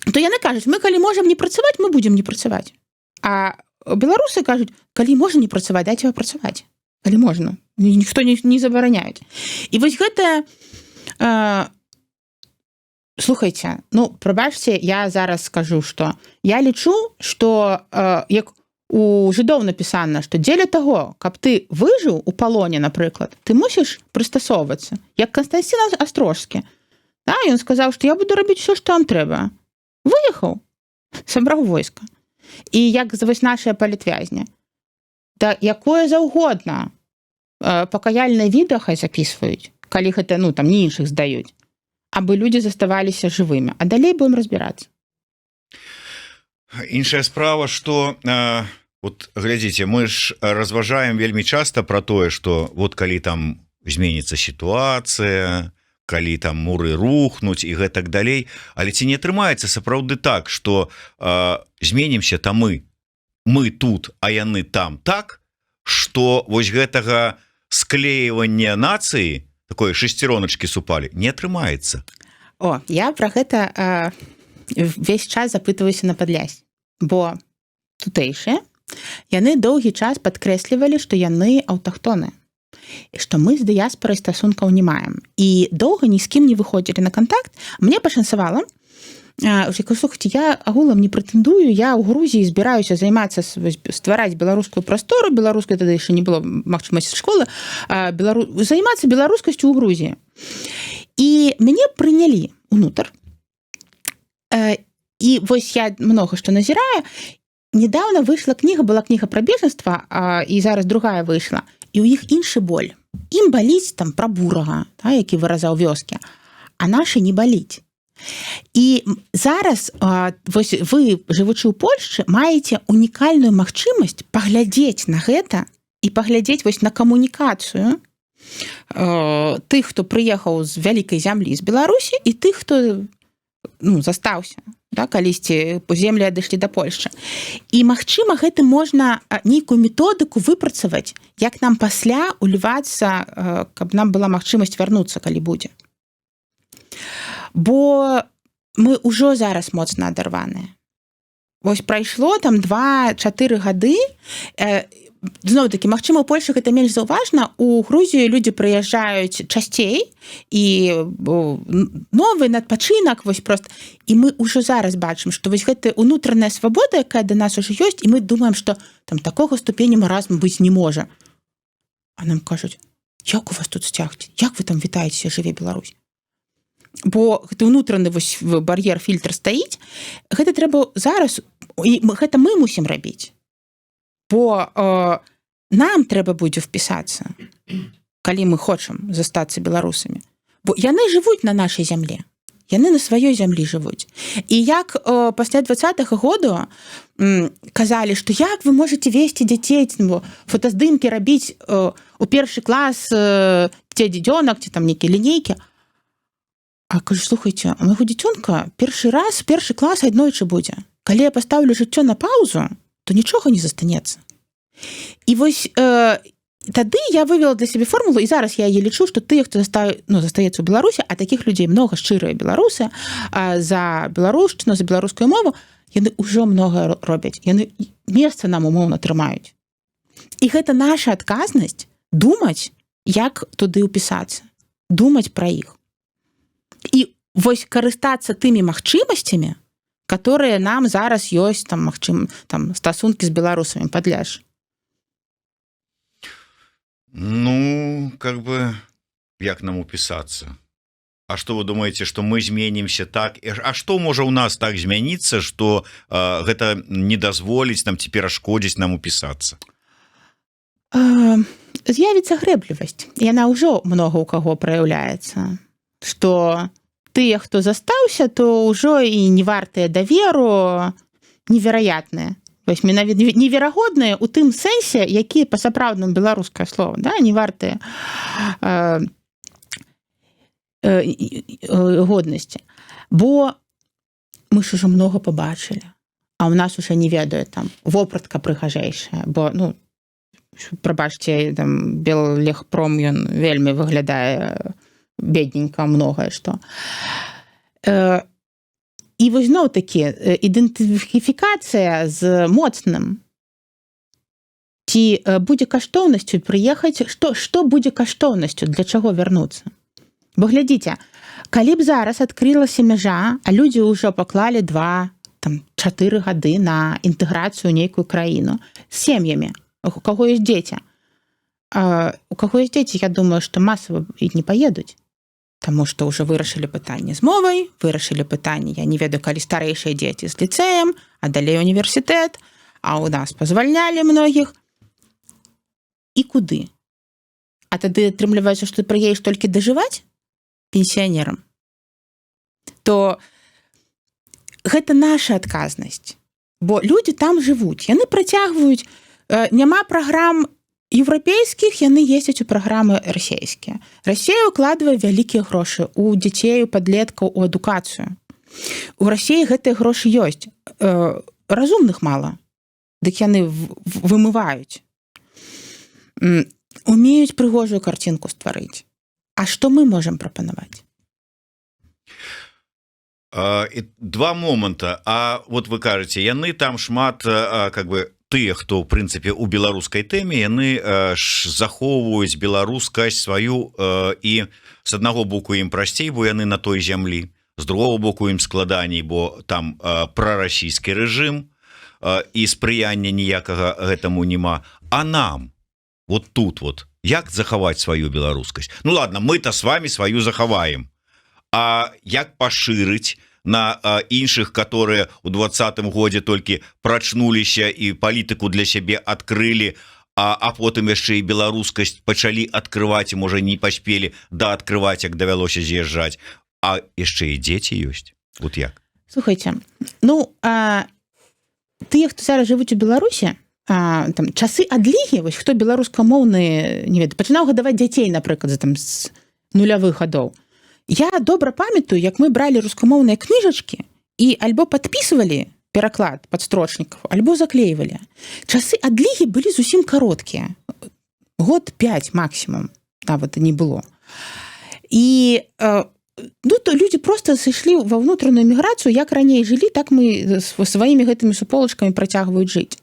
то яны кажуць, мы калі можам не працаваць, мы будзем не працаваць. А беларусы кажуць, калі можна не працаваць, дайце працаваць. Калі можна. Ніхто не забараняюць. І вось гэта... Слухайце, прабачце, я зараз скажу, што я лічу, што як у жыдоў напісана, што дзеля таго, каб ты выжыў у палоне, напрыклад, ты мусіш прыстасоўвацца. Як Канстанцін Астрожскі. Ён сказаў, што я буду рабіць усё, што вам трэба. Выехаў, сабраў войска. І як вось нашыя палітвязні. Да якое заўгодна пакаяльнае відэа хай запісваюць, калі гэта, там не іншых здаюць, абы людзі заставаліся жывымі. А далей будем разбірацца. Іншая справа, што, глядзіце, мы ж разважаем вельмі часта пра тое, што калі там зменіцца сітуацыя, калі там муры рухнуць і гэтак далей, але ці не атрымаецца сапраўды так, што зменімся там мы тут, а яны там так, што вось гэтага склеівання нацыі, такой шестероночкі супалі, не атрымаецца. Я пра гэта весь час запытваюся на Падлясі, бо тутэйшыя яны доўгі час падкрэслівалі, што яны аўтахтоны, што мы з дыяспорай стасункаў не маем. І доўга ні з кім не выходзілі на кантакт. Мне пашанцавала. Слухайте, я агулам не прэтэндую, я ў Грузіі збіраюся займацца, ствараць беларускую прастору, беларускай тады яшчэ не было магчымасці школы, займацца беларускасцю ў Грузіі. І мяне прынялі ўнутр. І вось я многа што назіраю. Недавно выйшла кніга, была кніга пра бежанства, і зараз другая выйшла. І ў іх іншы боль. Ім баліць там пра бурага, які выразаў вёскі, а нашы не баліць. І зараз вось вы, жывучы ў Польшчы, маеце унікальную магчымасць паглядзець на гэта і паглядзець вось на камунікацыю тых, хто прыехаў з вялікай зямлі з Беларусі, і тых, хто застаўся, калісьці землі адышлі да Польшчы. І, магчыма, гэта можна нейкую методыку выпрацаваць, як нам пасля улівацца, каб нам была магчымасць вярнуцца, калі будзе. Бо мы ўжо зараз моцна адарваныя. Вось прайшло там 2-4 гады. Зноў-такі, магчыма, у Польшы гэта менш заўважна. У Грузію людзі прыязджаюць часцей, і новы надпачынак, вось проста. І мы ўжо зараз бачым, што вось гэта ўнутраная свабода, якая да нас ужо ёсць, і мы думаем, што там такога ступені маразму быць не можа. А нам кажуць, як у вас тут сцягці? Як вы там вітаецеся, жыве Беларусь? Бо гэты ўнутраны вось бар'ер, фільтр стаіць. Гэта трэба зараз, і гэта мы мусім рабіць. Бо нам трэба будзе впісацца, калі мы хочам застацца беларусамі. Бо яны жывуць на нашай зямлі. Яны на сваёй зямлі жывуць. І як пасля 20-го году казалі, што як вы можаце весці дзяцей, фотаздымкі рабіць у першы клас, ці дзёнак, ці там нейкія лінейкі. А кажу, слухайце, у майго дзіцёнка першы клас аднойчы будзе. Калі я паставлю жыццё на паўзу, то нічога не застанецца. І вось тады я вывела для сябе формулу, і зараз я яе лічу, што тыя, хто застаецца ў Беларусі, а такіх людзей многа, шчырыя беларусы, за беларушчыну, за беларускую мову, яны ўжо многа робяць. Яны месца нам умоўна трымаюць. І гэта наша адказнасць думаць, як туды ўпісацца, думаць пра іх. І вось карыстацца тымі магчымасцямі, которые нам зараз ёсць, там, магчым, там, стасункі з беларусамі, Падляшша. Як нам упісацца? А што вы думаеце, што мы зменімся так? А што можа ў нас так змяніцца, што гэта не дазволіць нам ці перашкодзіць нам упісацца? З'явіцца грэблівасць. Яна ўжо многа ў каго праяўляецца. Што тыя, хто застаўся, то ўжо і не вартыя даверу, невераятныя. Вось менавіта неверагодныя ў тым сэнсе, які па-сапраўднаму беларускае слово, не вартыя годнасці. Бо мы ж ужо многа пабачылі, а ў нас уже не ведаю, там, вопратка прыгажэйшая, бо, прабачце, там, Беллегпром, ён вельмі выглядае бедненька, многае што. І вось зноў-такі ідэнтыфікацыя з моцным. Ці будзе каштоўнасцю прыехаць, што будзе каштоўнасцю, для чаго вярнуцца? Бо глядзіце, калі б зараз адкрылася мяжа, а людзі ўжо паклалі 2-4 гады на інтэграцыю ў нейкую краіну з сем'ямі, у каго ёсць дзеці. У каго ёсць дзеці, я думаю, што масава і не паедуць. Таму што ўжо вырашылі пытанне з мовай, вырашылі пытанне, я не ведаю, калі старэйшыя дзеці з ліцэем, а далей універсітэт, а ў нас пазвальнялі многіх. І куды? А тады атрымліваецца, што ты прыедзеш толькі дажываць пенсіянерам. То гэта наша адказнасць. Бо людзі там жывуць, яны працягваюць, няма праграм еўрапейскіх, яны ездзяць у праграмы расійскія. Расія ўкладвае вялікія грошы ў дзяцей, у падлеткаў, у адукацыю. У Расіі гэтыя грошы ёсць. Разумных мала. Дык яны вымываюць. Умеюць прыгожую карцінку стварыць. А што мы можам прапанаваць? Два момента. А вот вы кажаце, яны там шмат как бы тыя, хто в прынцыпе у беларускай тэме, яны захоўваюць беларускасць сваю, і з аднаго боку ім прасцей, бо яны на той зямлі, з другого боку ім складаней, бо там прарасійскі рэжым і спрыяння ніякага гэтаму няма. А нам вот тут вот як захаваць сваю беларускасць? Ну ладно, мы-то с вами сваю захаваем. А як пашырыць на іншых, которые у 20-м годзе толькі прачнуліся і палітыку для сябе адкрылі, а потым яшчэ і беларускасць пачалі адкрываць, і можа не паспелі адкрываць, як давялося з'язджаць. А яшчэ і дзеці ёсць. Вот як? Слухайте, ну, тыя, хто зараз жывуць у Беларусі, там часы адлігі, вось хто беларускамоўны, не ведаю, пачынаў гадаваць дзяцей, напрыклад, з нулявых гадоў. Я добра памятаю, як мы бралі рускамоўныя кніжачкі і альбо падпісвалі пераклад падстрочнікаў, альбо заклейвалі. Часы адлігі былі зусім кароткія. Год 5 максімум, нават не было. І ну, то людзі проста сышлі ва ўнутраную міграцыю, як раней жылі, так мы сваімі гэтымі суполачкамі працягваюць жыць.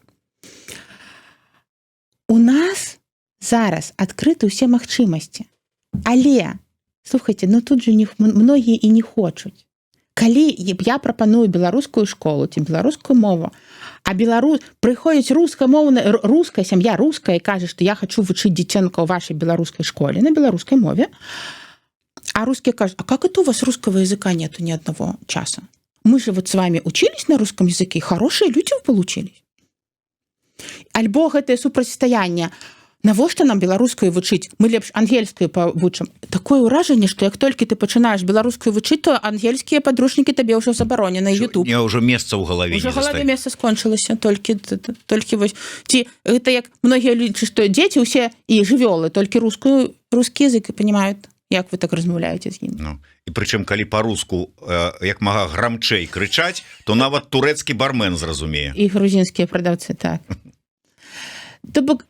У нас зараз адкрыты ўсе магчымасці. Але слухайте, ну тут же многія і не хочуць. Калі я прапаную беларускую школу ці беларускую мову, а прыходзіць руская сям'я, руская, і кажа, што я хочу вучыць дзіцёнка ў вашай беларускай школе на беларускай мове, а русские кажут, а как это у вас русского языка нету ни одного часа? Мы же вот с вами учились на русском языке, и хорошие люди получились. Альбо гэтае супрацьстаянне. Навошта нам беларускую вучыць? Мы лепш ангельскую павучым. Такое ўражанне, што як толькі ты пачынаеш беларускую вучыць, то ангельскія падручнікі табе ўжо забаронены. YouTube. Не, ўжо месца ў галаве не застае. Ўжо галаве месца скончылася. Толькі вось. Ці гэта як многія лічаць, што дзеці ўсе і жывёлы, толькі рускі язык і панимаюць. Як вы так размаўляеце з ім? Ну, і прычым, калі па-руску як мага грамчэй крычаць, то нават турэцкі бармен зразумее. І грузінскія прадаўцы, так. То бок,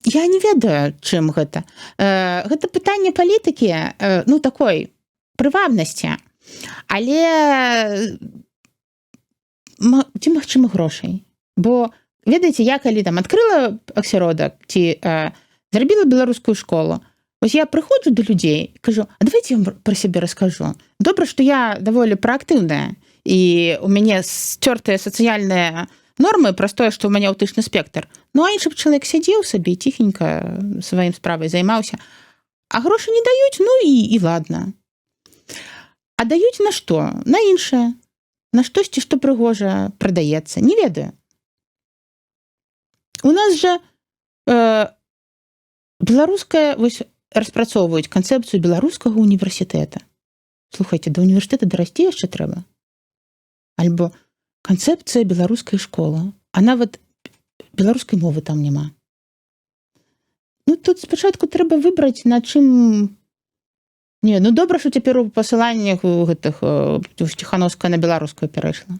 я не ведаю, чым гэта. Гэта пытанне палітыкі, ну, такой прывабнасці. Але ці магчыма грошай. Бо, ведаеце, я калі там адкрыла асяродак ці зрабіла беларускую школу, вось я прыходжу да людзей, кажу, а давайте я вам пра сябе раскажу. Добра, што я даволі праактыўная, і у мяне сцёртыя сацыяльныя нормы праз тое, што ў мяне аўтычны спектр. Ну, а іншы б чалавек сядзеў сабе, ціхенька сваім справай займаўся. А грошы не даюць, ну і ладно. А даюць на што? На іншае. На штосьці, што прыгожа прадаецца. Не ведаю. У нас жа беларуская, вось, распрацоўваюць канцэпцыю беларускага універсітэта. Слухайце, да універсітэта дарасці яшчэ трэба. Альбо канцэпцыя беларускай школы. А нават беларускай мовы там няма. Ну, тут спачатку трэба выбраць, на чым... Не, ну добра, што цяпер у пасыланнях гэтых Ціхановская на беларускую перайшла.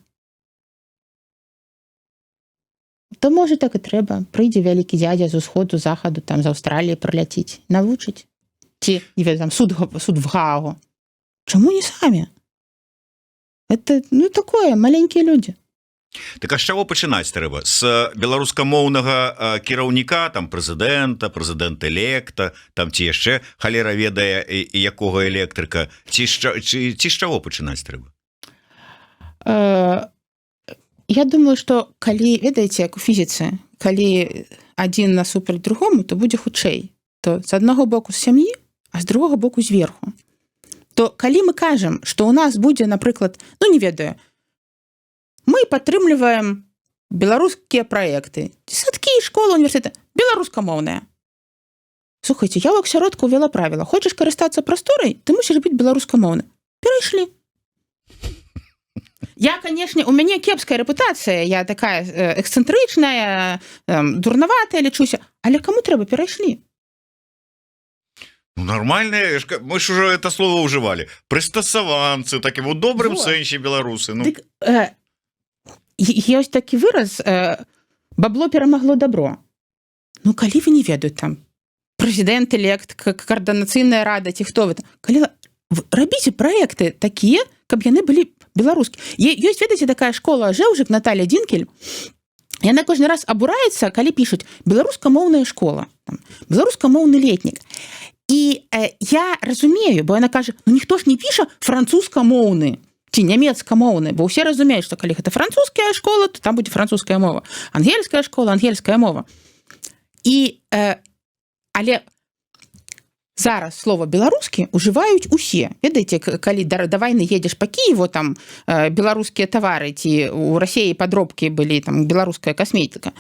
То, можа, так і трэба. Прыйдзе вялікі дзядзя з усходу, захаду, там, з Аўстраліі прыляціць, навучыць. Ці, не ведаю, там, суд в Гаагу. Чаму не самі? Это, ну, такое, маленькія людзі. Так а з чаго пачынаць трэба? З беларускамоўнага кіраўніка, там, прэзідэнта, прэзідэнт-электа, там, ці яшчэ халера ведае якога электрыка, ці з чаго пачынаць трэба? Я думаю, што калі, ведаеце, як у фізіцы, калі адзін насупраць другому, то будзе хутчэй. То з аднаго боку з сям'і, а з другога боку зверху. То калі мы кажам, што ў нас будзе, напрыклад, ну, не ведаю, мы падтрымліваем беларускія праекты. Садкі, школа, універсітэт, беларускамоўныя. Слухайце, я ў асяродку ўвяла правіла. Хочаш карыстацца прасторай, ты мусіш быць беларускамоўны. Перайшлі. Я, конечно, у мяне кепская рэпутацыя, я такая эксцэнтрычная, дурнаватая лічуся, але каму трэба, перайшлі. Ну, нормальные, мы ж уже это слово ўжывалі. Прыстасаванцы, такім у добрым сэнсе беларусы. Ну. Дык, ёсць такі выраз, бабло перамагло добро. Ну, калі вы не ведаюць там, прэзідэнт-элект, каардынацыйная рада, ці хто вы там, калі рабіце праекты такія, каб яны былі беларускі. Ёсць, ведаеце, такая школа Жэўжык Наталья Динкель. Яна кожны раз абураецца, калі пішуць беларускамоўная школа, беларускамоўны летнік. І я разумею, бо яна кажа, ну ніхто ж не піша французскамоўны ці нямецкамоўны, бо ўсе разумеюць, што калі гэта французская школа, то там будзе французская мова. Ангельская школа, ангельская мова. І, але зараз слова беларускі ўжываюць усе. Ведаеце, калі да вайны едзеш па Кіеву, там беларускія тавары, ці ў Расіі падробкі былі, там беларуская касметыка.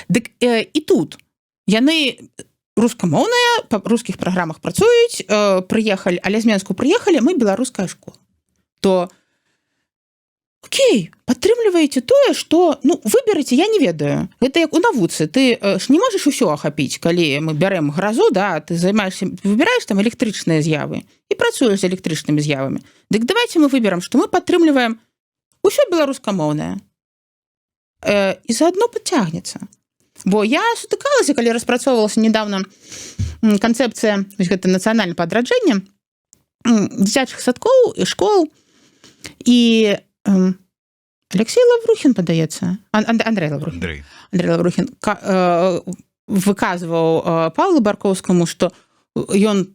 Дык і тут яны рускамоўныя, па рускіх праграмах працуюць, прыехалі, але з Менску прыехалі, мы беларуская школа. То окей, падтрымліваеце тое, што, ну, выберыце, я не ведаю. Гэта як у навуцы. Ты ж не можаш усё ахапіць, калі мы бярэм гразу, да, ты займаешься, выбіраеш там электрычныя з'явы і працуеш з электрычнымі з'явамі. Дык давайте мы выберам, што мы падтрымліваем усё беларускамоўнае. І заадно падцягнецца. Бо я сутыкалася, калі распрацоўвалася недавно канцэпцыя, гэта нацыянальнае падраджэнне дзіцячых садкоў і школ, і Алексей Лаврухін, падаецца, Андрей Лаврухін выказваў Павлу Баркоўскаму, што ён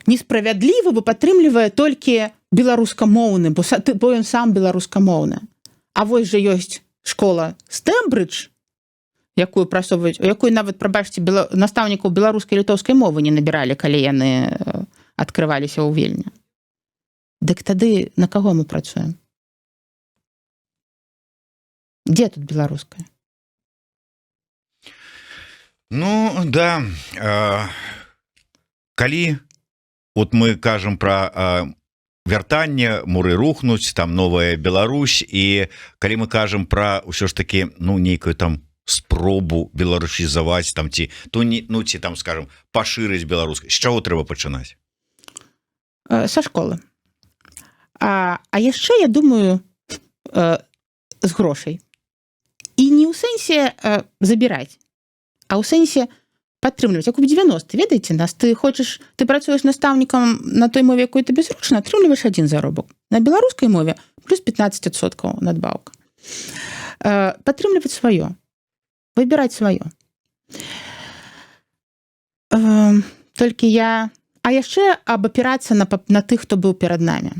несправядліва, бо падтрымлівае толькі беларускамоўны, бо ён сам беларускамоўны. А вось жа ёсць школа Стэмбридж, якую прасоўваюць, якую нават, прабачце, настаўнікаў беларускай і літоўскай мовы не набіралі, калі яны адкрываліся ў Вільні. Дык тады на каго мы працуем? Дзе тут беларуская? Ну, да. Калі вот мы кажам пра вяртанне, муры рухнуць, там новая Беларусь, і калі мы кажам пра ўсё ж такі, ну, нейкую там спробу беларусізаваць, там, ці, ну, ці там, скажем, пашырыць беларускай, з чаго трэба пачынаць? Са школы. А яшчэ, я думаю, з грошай. І не ў сэнсе забіраць, а ў сэнсе падтрымліваць. Як у 90-ті, ведаеце, нас ты працуеш настаўнікам на той мове, якой табе зручна, атрымліваеш адзін заробак. На беларускай мове плюс 15% надбаўка. Падтрымліваць сваё. Выбіраць сваё. Толькі я... А яшчэ абапірацца на тых, хто быў перад намі.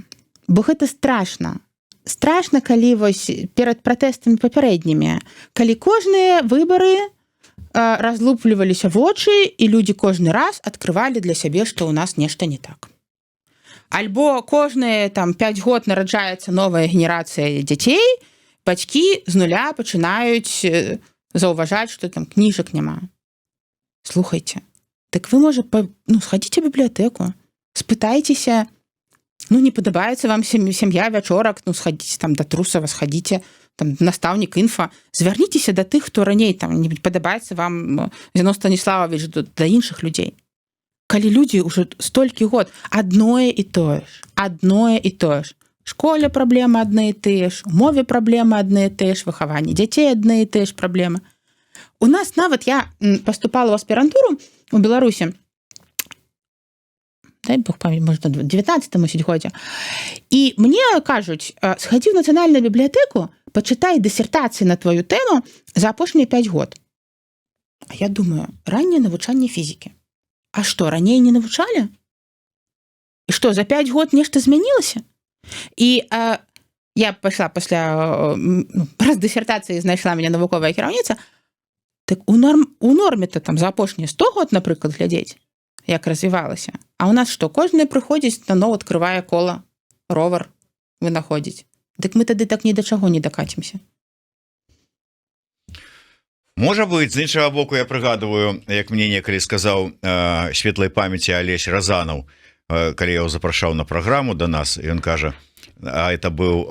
Бо гэта страшна. Страшна, калі вось перад пратэстамі папярэднімі, калі кожныя выбары разлупліваліся вочы, і людзі кожны раз адкрывалі для сябе, што ў нас нешта не так. Альбо кожныя там 5 год нараджаецца новая генерацыя дзяцей, бацькі з нуля пачынаюць заўважаць, што там кніжак няма. Слухайце, так вы, можа, схадзіце ў бібліятэку, спытайцеся, ну, не падабаецца вам сям'я, вячорак, ну, схадзіце там да Трусава, схадзіце, там, настаўнік інфа, звярніцеся да тых, хто раней там не падабаецца вам Зіновий Станіславович, да іншых людзей. Калі людзі ўжо столькі год, адное і тое ж. Школе праблемы адны і тыя ж, у мове праблемы адны і тыя ж, выхаванні дзяцей адны і тыя ж праблемы. У нас нават, я паступала ў аспірантуру у Беларусі, дай Бог памяць, можа, на 19-м годзе. І мне кажуць, схадзі ў нацыянальную бібліятэку, пачытай дысертацыі на твою тэму за апошнія 5 год. А я думаю, ранняе навучанне фізікі. А што, раней не навучалі? І што, за 5 год нешта змянілася? І я пайшла пасля, праз дысертацыі знайшла мяне навуковая кіраўніца, так у норме-то там за апошнія 100 год, напрыклад, глядзець, як развівалася. А у нас што, кожны прыходзіць, наноў адкрывае кола, ровар вынаходзіць. Дык мы тады так ні да чаго не дакацімся. Можа быць, з іншага боку, я прыгадываю, як мне некалі сказаў светлай памяці Алесь Разанаў, калі я его запрашаў на праграму до нас, і ён кажа, а это быў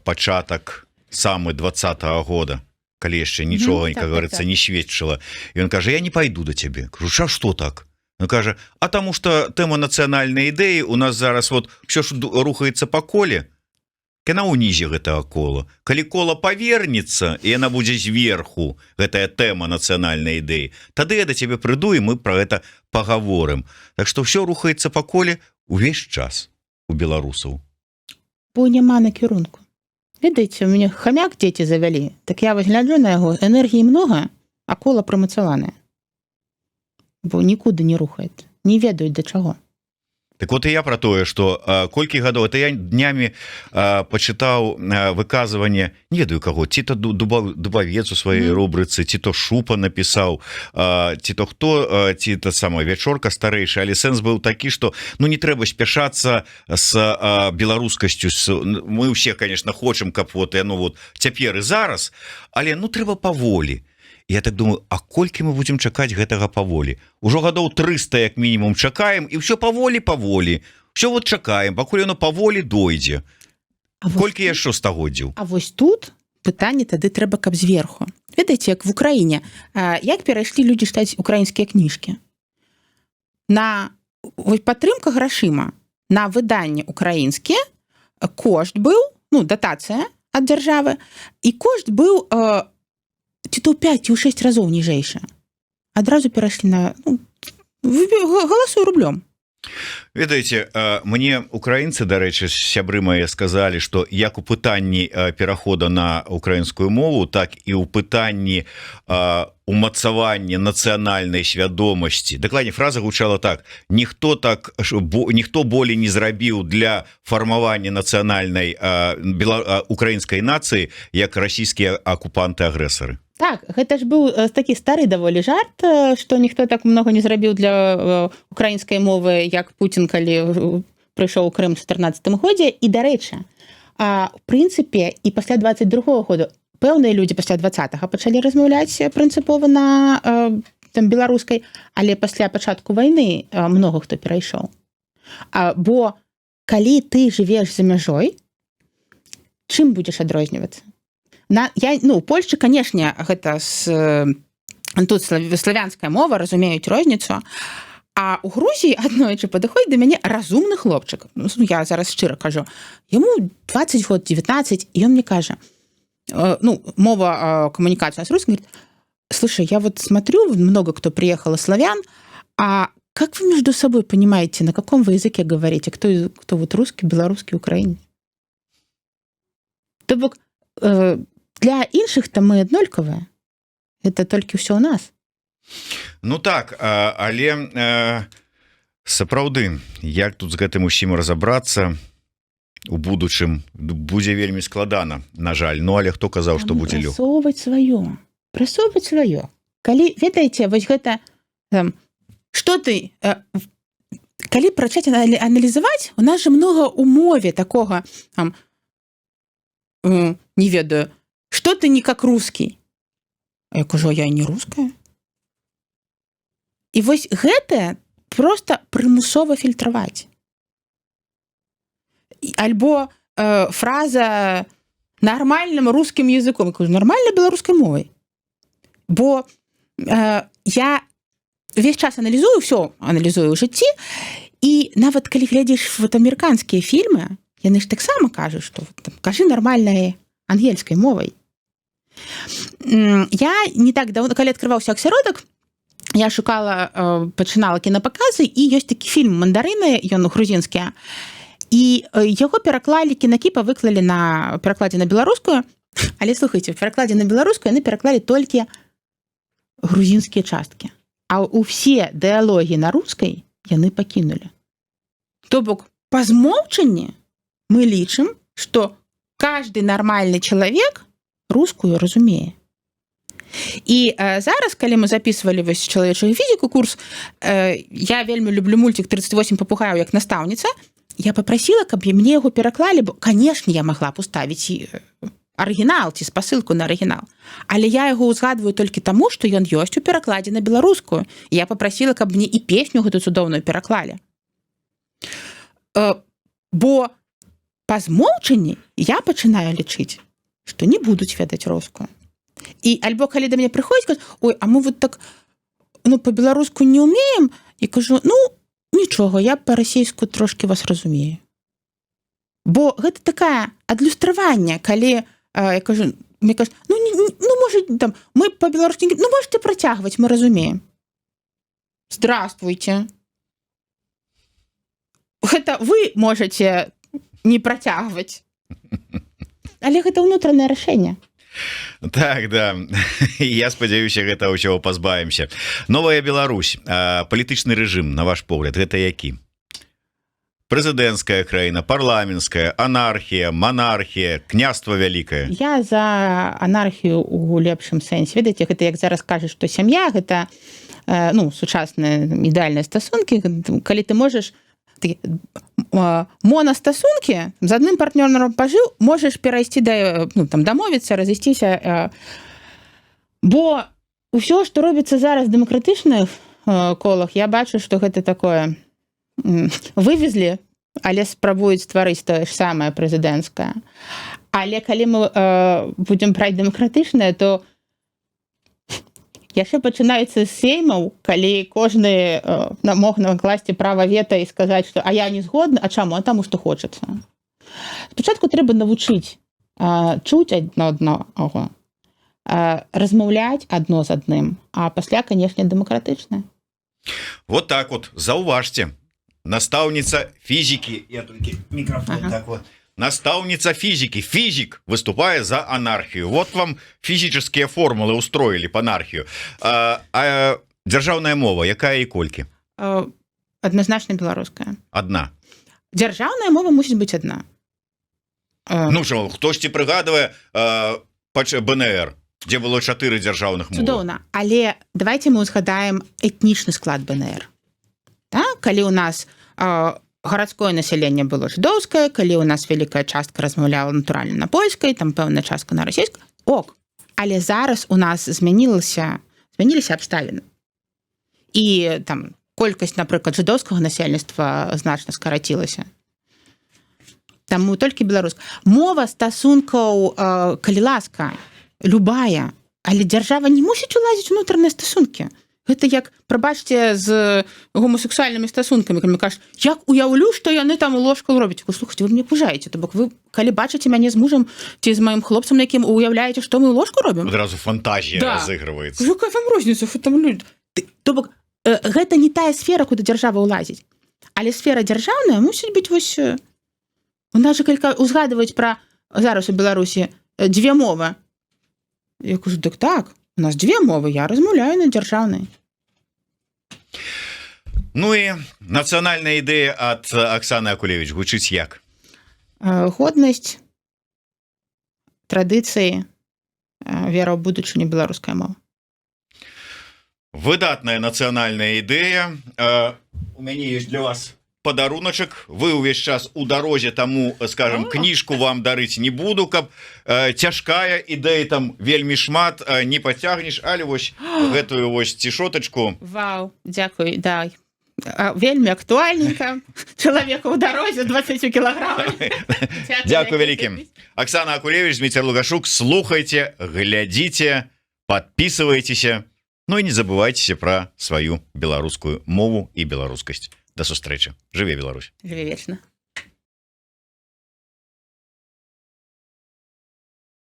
пачатак самы 20-го года, калі яшчэ нічога, как говорится, не сведчыла. І ён кажа, я не пайду до цябе. Кажу, што так? Он кажа, а таму што тэма нацыянальнай ідэі у нас зараз вот все ж рухаецца па коле, яна ўнізе гэтага кола. Калі кола павернецца, і яна будзе зверху, гэтая тэма нацыянальнай ідэі, тады я да цябе прыйду, і мы пра гэта пагаворым. Так што ўсё рухаецца па коле ўвесь час у беларусаў. бо няма накірунку. Ведаеце, у мяне хамяк дзеці завялі, так я вось гляджу на яго, энергіі многа, а кола прымацаванае. Бо нікуды не рухаецца, не ведаюць да чаго. Так вот и я про тое, что колькі гадоў, это я днямі почытаў выказыванне, не ведаю каго, ці то Дубавец у сваёй рубрыцы, ці то Шупа напісаў, ці то хто, ці то самая Вячорка старэйшы, але сэнс быў такі, што ну не трэба спяшацца з беларускасцю. Мы ўсе, конечно, хочам, каб вот яно вот цяпер і зараз, але ну трэба паволі. Я так думаю, а колькі мы будзем чакаць гэтага паволі? Ужо гадоў 300 як мінімум чакаем, і ўсё паволі. Все вот чакаем, пакуль яно паволі дойдзе. Колькі яшчэ стагоддзяў? А вось тут пытанне тады трэба, каб зверху. Ведаеце, як в Украіне, як перайшлі людзі чытаць украінскія кніжкі? На падтрымка грашыма на выданне украінскія кошт быў, ну, датацыя ад дзяржавы, і кошт быў ці то ў 5 ці ў 6 разоў ніжэйшы. Адразу перайшлі на галасуй рублём. Ведаеце, мне украінцы, дарэчы, сябры мае сказалі, што як у пытанні перахода на украінскую мову, так і ў пытанні умацавання нацыянальнай свядомасці. Дакладней, фраза гучала так: ніхто болей не зрабіў для фармавання нацыянальнай украінскай нацыі, як расійскія акупанты-агрэсары. Так, гэта ж быў такі стары даволі жарт, што ніхто так много не зрабіў для украінскай мовы, як Путін, калі прыйшоў у Крым у 14 годзе. І, дарэчы, в прынцыпе, і пасля 22-го году пэўныя людзі пасля 20-го пачалі размаўляць прынцыпова на беларускай, але пасля пачатку вайны много хто перайшоў. Бо калі ты жывеш за мяжой, чым будзеш адрознівацца? У Польшчы, канешне, гэта тут славянская мова, разумеюць розніцу, а ў Грузіі аднойчы падыходзіць да мяне разумны хлопчык. Я зараз шчыра кажу, яму 20 год, 19, і ён мне кажа, мова коммуникации с русским, говорит: слушай, я вот смотрю, много кто приехал из славян, а как вы между собой понимаете, на каком вы языке говорите, кто вот русский, белорусский, украинец? То бок, для іншых-то мы аднолькавыя. Это толькі ўсё ў нас. Ну так, але сапраўды, як тут з гэтым усім разабрацца у будучым будзе вельмі складана, на жаль. Ну, але хто казаў, што будзе лёгка? Прасоўваць сваё. Калі, ведаеце, вось гэта, што ты, калі пачаць аналізаваць, у нас же много ў мове такога, не ведаю, что ты не как русский? А я кажу, я не русская. І вось гэта просто прымусова фільтраваць. Альбо фраза нормальным русским языком. Я кажу, нормальной беларускай мовай. Бо я весь час аналізую, все аналізую ў жыцці, і нават калі глядзіш вот амерыканскія фільмы, яны ж таксама кажуць, што кажы нармальнай ангельскай мовай. Я не так давно, калі адкрываўся аксяродак, я шукала, пачынала кінапаказы, і ёсць такі фільм «Мандарыны», ён грузінскі, і яго пераклалі, кінакіпа выклалі на перакладзе на беларускую, але слухайце, в перакладзе на беларускую яны пераклалі толькі грузінскія часткі, а ўсе дыялогі на рускай яны пакінулі. То бок, па змоўчанні мы лічым, што каждый нормальный чалавек рускую разумее. І зараз, калі мы записывалі вось чалавечую фізіку курс, я вельмі люблю мультик «38 папугаяў» як настаўніца, я попросила, каб мне яго пераклалі, бо, конечно, я могла б уставіць арыгінал ці спасылку на арыгінал, але я яго узгадваю толькі таму, што ён ёсць у перакладзе на беларускую. Я попросила, каб мне і песню гэту цудоўную пераклалі. Бо па змоўчанні я пачынаю лічыць, што не будуць ведаць рускую. І альбо калі да мяне прыходзіць, кажуць, ой, а мы вот так, по-беларуску не умеем, і кажу, нічога, я па-расейску трошки вас разумею. Бо гэта такая адлюстраванне, калі я кажу, мне кажуць, может, там, мы по-беларуску, можете працягваць, мы разумеем. Здравствуйте. Гэта вы можете не працягваць. Але гэта ўнутранае рашэнне. Так, да. Я спадзяюся, гэта ўсё пазбавімся. Новая Беларусь, палітычны рэжым, на ваш погляд, гэта які? Прэзідэнцкая краіна, парламенцкая, анархія, монархія, княства вялікае. Я за анархію у лепшым сэнсе. Ведаеце, гэта як зараз кажаш, што сям'я гэта сучасныя ідэальныя стасункі, калі ты можаш монастасункі з адным партнёрам пажыў, можаш перайсці дамовіцца, разысціся. Бо ўсё, што робіцца зараз в дэмакратычных колах, я бачу, што гэта такое вывезлі, але спрабуюць стварыць тое ж самае прэзідэнцкае. Але калі мы будзем браць дэмакратычнае, то яшчэ пачынаюцца з сеймаў, калі кожны мог накласці права вета і сказаць, што я не згодны, а чаму? А таму, што хочацца. Спачатку трэба навучыць чуць адно аднаго, размаўляць адно з адным, а пасля, канешне, дэмакратычнае. Вот так вот, заўважце. Настаўніца фізікі, я толькі мікрафон так вот. Настаўніца фізікі, фізік выступае за анархію. Вот вам фізічныя формулы устроілі па анархію. Дзяржаўная мова, якая і колькі? Адназначна беларуская. Адна. Дзяржаўная мова мусіць быць адна. Ну што, хтосьці прыгадвае БНР, дзе было 4 дзяржаўных мовы. Цудоўна, але давайте мы узгадаем этнічны склад БНР. Так? Калі у нас гарадское насяленне было жыдоўскае, калі у нас вялікая частка размаўляла натуральна на польскай, там пэўная частка на расійскай, ок. Але зараз у нас змяніліся абставіны. І там колькасць, напрыклад, жыдоўскага насельніцтва значна скарацілася. Таму толькі беларуска. Мова стасункаў, калі ласка, любая, але дзяржава не мусіць улазіць унутраныя стасункі. Гэта як, прабачце, з гомасексуальнымі стасункамі, калі кажаш, як уяўлю, што яны там у ложку робяць. Слухайце, вы мне пужаеце, то бок вы, калі бачыце мяне з мужам ці з маім хлопцам, якім уяўляеце, што мы ў ложку робім? Адразу фантазія разыгрываецца. Якая вам розніца, што там людзі? То бок, гэта не тая сфера, куды дзяржава ўлазіць. Але сфера дзяржаўная мусіць быць вось... У нас жа калі узгадваюць пра зараз у Беларусі 2 мовы. Я кажу, дык так, у нас 2 мовы, я размаўляю на дзяржаўнай. Ну і нацыянальная ідэя ад Аксаны Акулевіч гучыць як? Годнасць, традыцыі, вера ў будучыню, беларуская мова. Выдатная нацыянальная ідэя. У мяне ёсць для вас падаруначак. Вы ўвесь час у дарозе, таму, скажем, кніжку вам дарыць не буду, каб цяжкая ідэя там вельмі шмат, не пацягнеш, але вось гэтую вось цішотачку. Вау, дзякуй, да. Вельмі актуальненька. Чалавека ў дарозе 20 кілаграмамі. Дзякуй вялікім. Аксана Акулевіч, Зміцер Лугашук, слухайце, глядзіце, подписывайтеся, ну і не забывайцеся пра сваю беларускую мову і беларускасць. До сустрэчы. Жыве Беларусь. Жыве вечна.